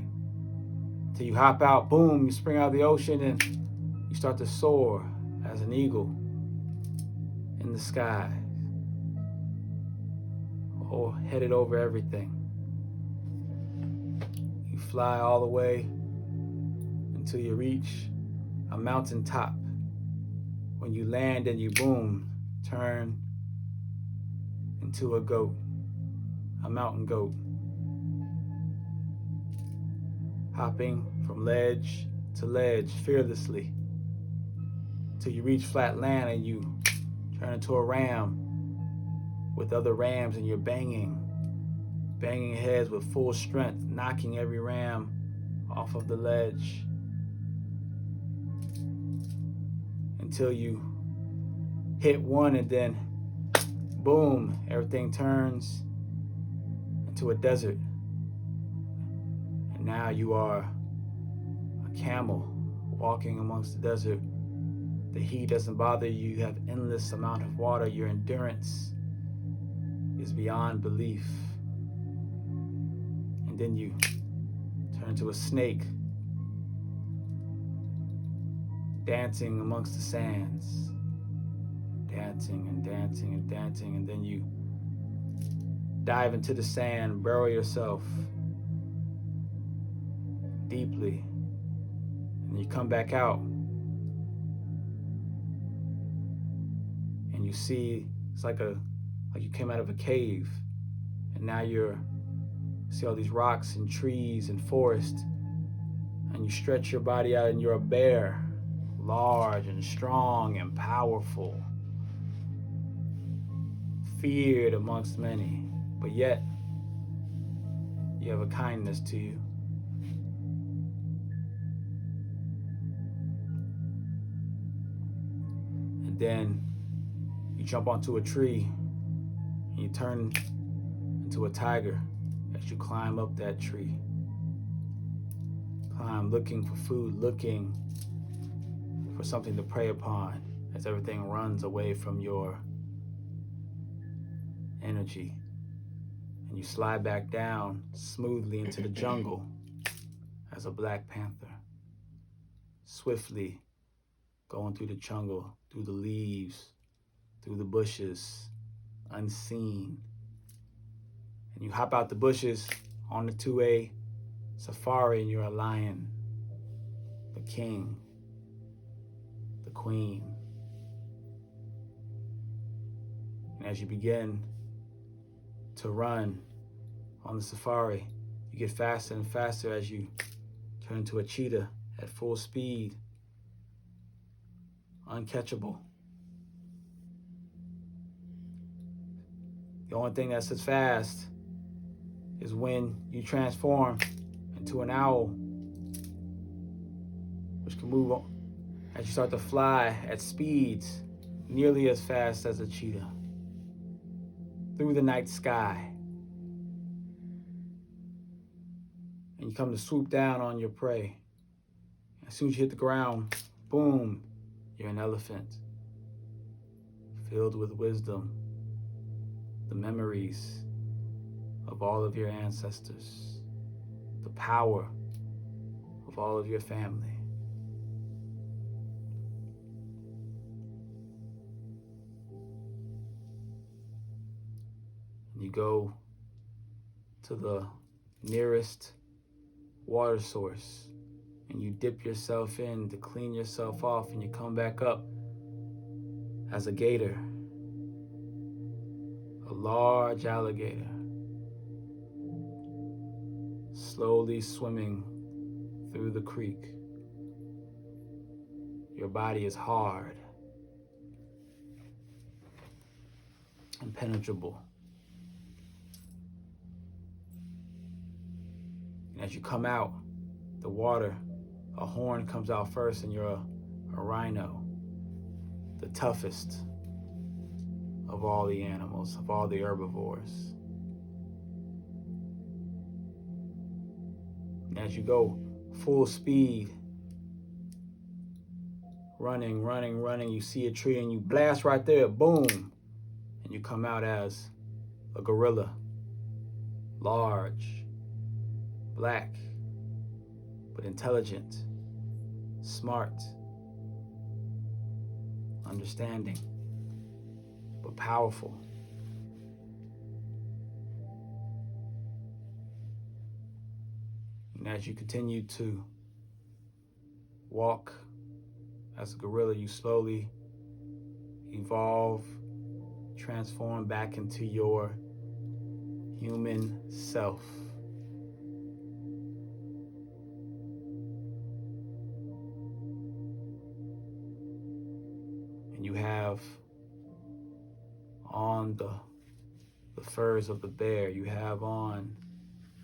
Speaker 2: Until you hop out, boom, you spring out of the ocean and you start to soar as an eagle in the sky, all headed over everything. You fly all the way until you reach a mountaintop. When you land and you boom, turn into a goat, a mountain goat, hopping from ledge to ledge fearlessly till you reach flat land and you turn into a ram with other rams, and you're banging heads with full strength, knocking every ram off of the ledge until you hit one, and then boom, everything turns into a desert. And now you are a camel walking amongst the desert. The heat doesn't bother you. You have endless amount of water. Your endurance is beyond belief. And then you turn into a snake, dancing amongst the sands. Dancing and dancing and dancing, and then you dive into the sand, bury yourself deeply, and you come back out and you see it's like you came out of a cave, and now you see all these rocks and trees and forest, and you stretch your body out and you're a bear, large and strong and powerful, feared amongst many, but yet you have a kindness to you. And then you jump onto a tree and you turn into a tiger as you climb up that tree. Climb, looking for food, looking for something to prey upon as everything runs away from your energy. And you slide back down smoothly into the jungle as a black panther, swiftly going through the jungle, through the leaves, through the bushes, unseen. And you hop out the bushes onto a safari, and you're a lion, the king, the queen. And as you begin to run on the safari, you get faster and faster as you turn into a cheetah at full speed, uncatchable. The only thing that's as fast is when you transform into an owl, which can move on as you start to fly at speeds nearly as fast as a cheetah through the night sky. And you come to swoop down on your prey. As soon as you hit the ground, boom, you're an elephant, filled with wisdom, the memories of all of your ancestors, the power of all of your family. And you go to the nearest water source and you dip yourself in to clean yourself off, and you come back up as a gator, a large alligator, slowly swimming through the creek. Your body is hard, impenetrable. And as you come out the water, a horn comes out first, and you're a rhino, the toughest of all the animals, of all the herbivores. And as you go full speed, running, you see a tree and you blast right there, boom, and you come out as a gorilla, large, black, but intelligent, smart, understanding, but powerful. And as you continue to walk as a gorilla, you slowly evolve, transform back into your human self. And you have on the furs of the bear, you have on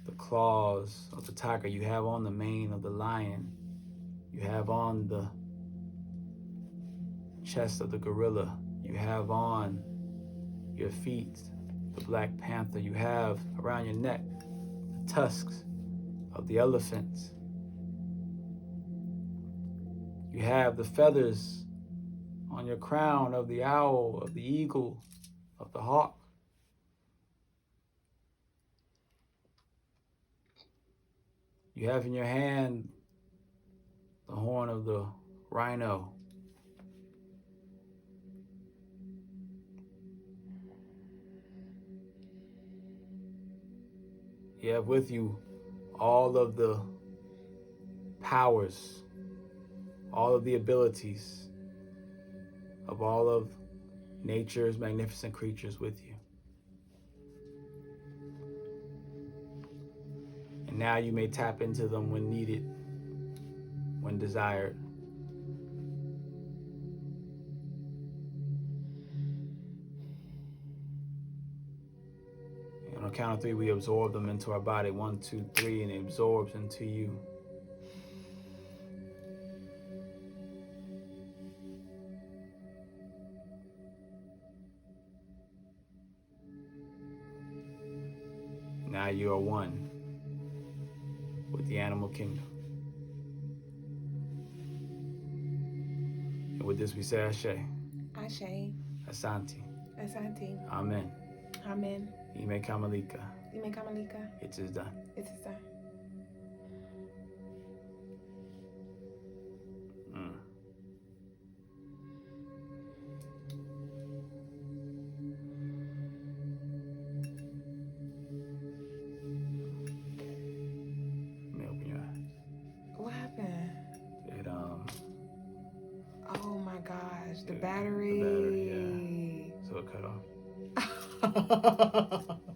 Speaker 2: the claws of the tiger, you have on the mane of the lion, you have on the chest of the gorilla, you have on your feet the black panther, you have around your neck the tusks of the elephant, you have the feathers on your crown of the owl, of the eagle, of the hawk. You have in your hand the horn of the rhino. You have with you all of the powers, all of the abilities of all of nature's magnificent creatures with you. And now you may tap into them when needed, when desired. And on the count of three, we absorb them into our body. 1, 2, 3, and it absorbs into you. Now you are one with the animal kingdom. And with this we say Ashe.
Speaker 1: Ashe.
Speaker 2: Asante.
Speaker 1: Asante.
Speaker 2: Amen.
Speaker 1: Amen.
Speaker 2: Ime Kamalika.
Speaker 1: Ime Kamalika.
Speaker 2: It is done.
Speaker 1: It is done. Oh my gosh, the battery.
Speaker 2: The battery, yeah. So it cut off.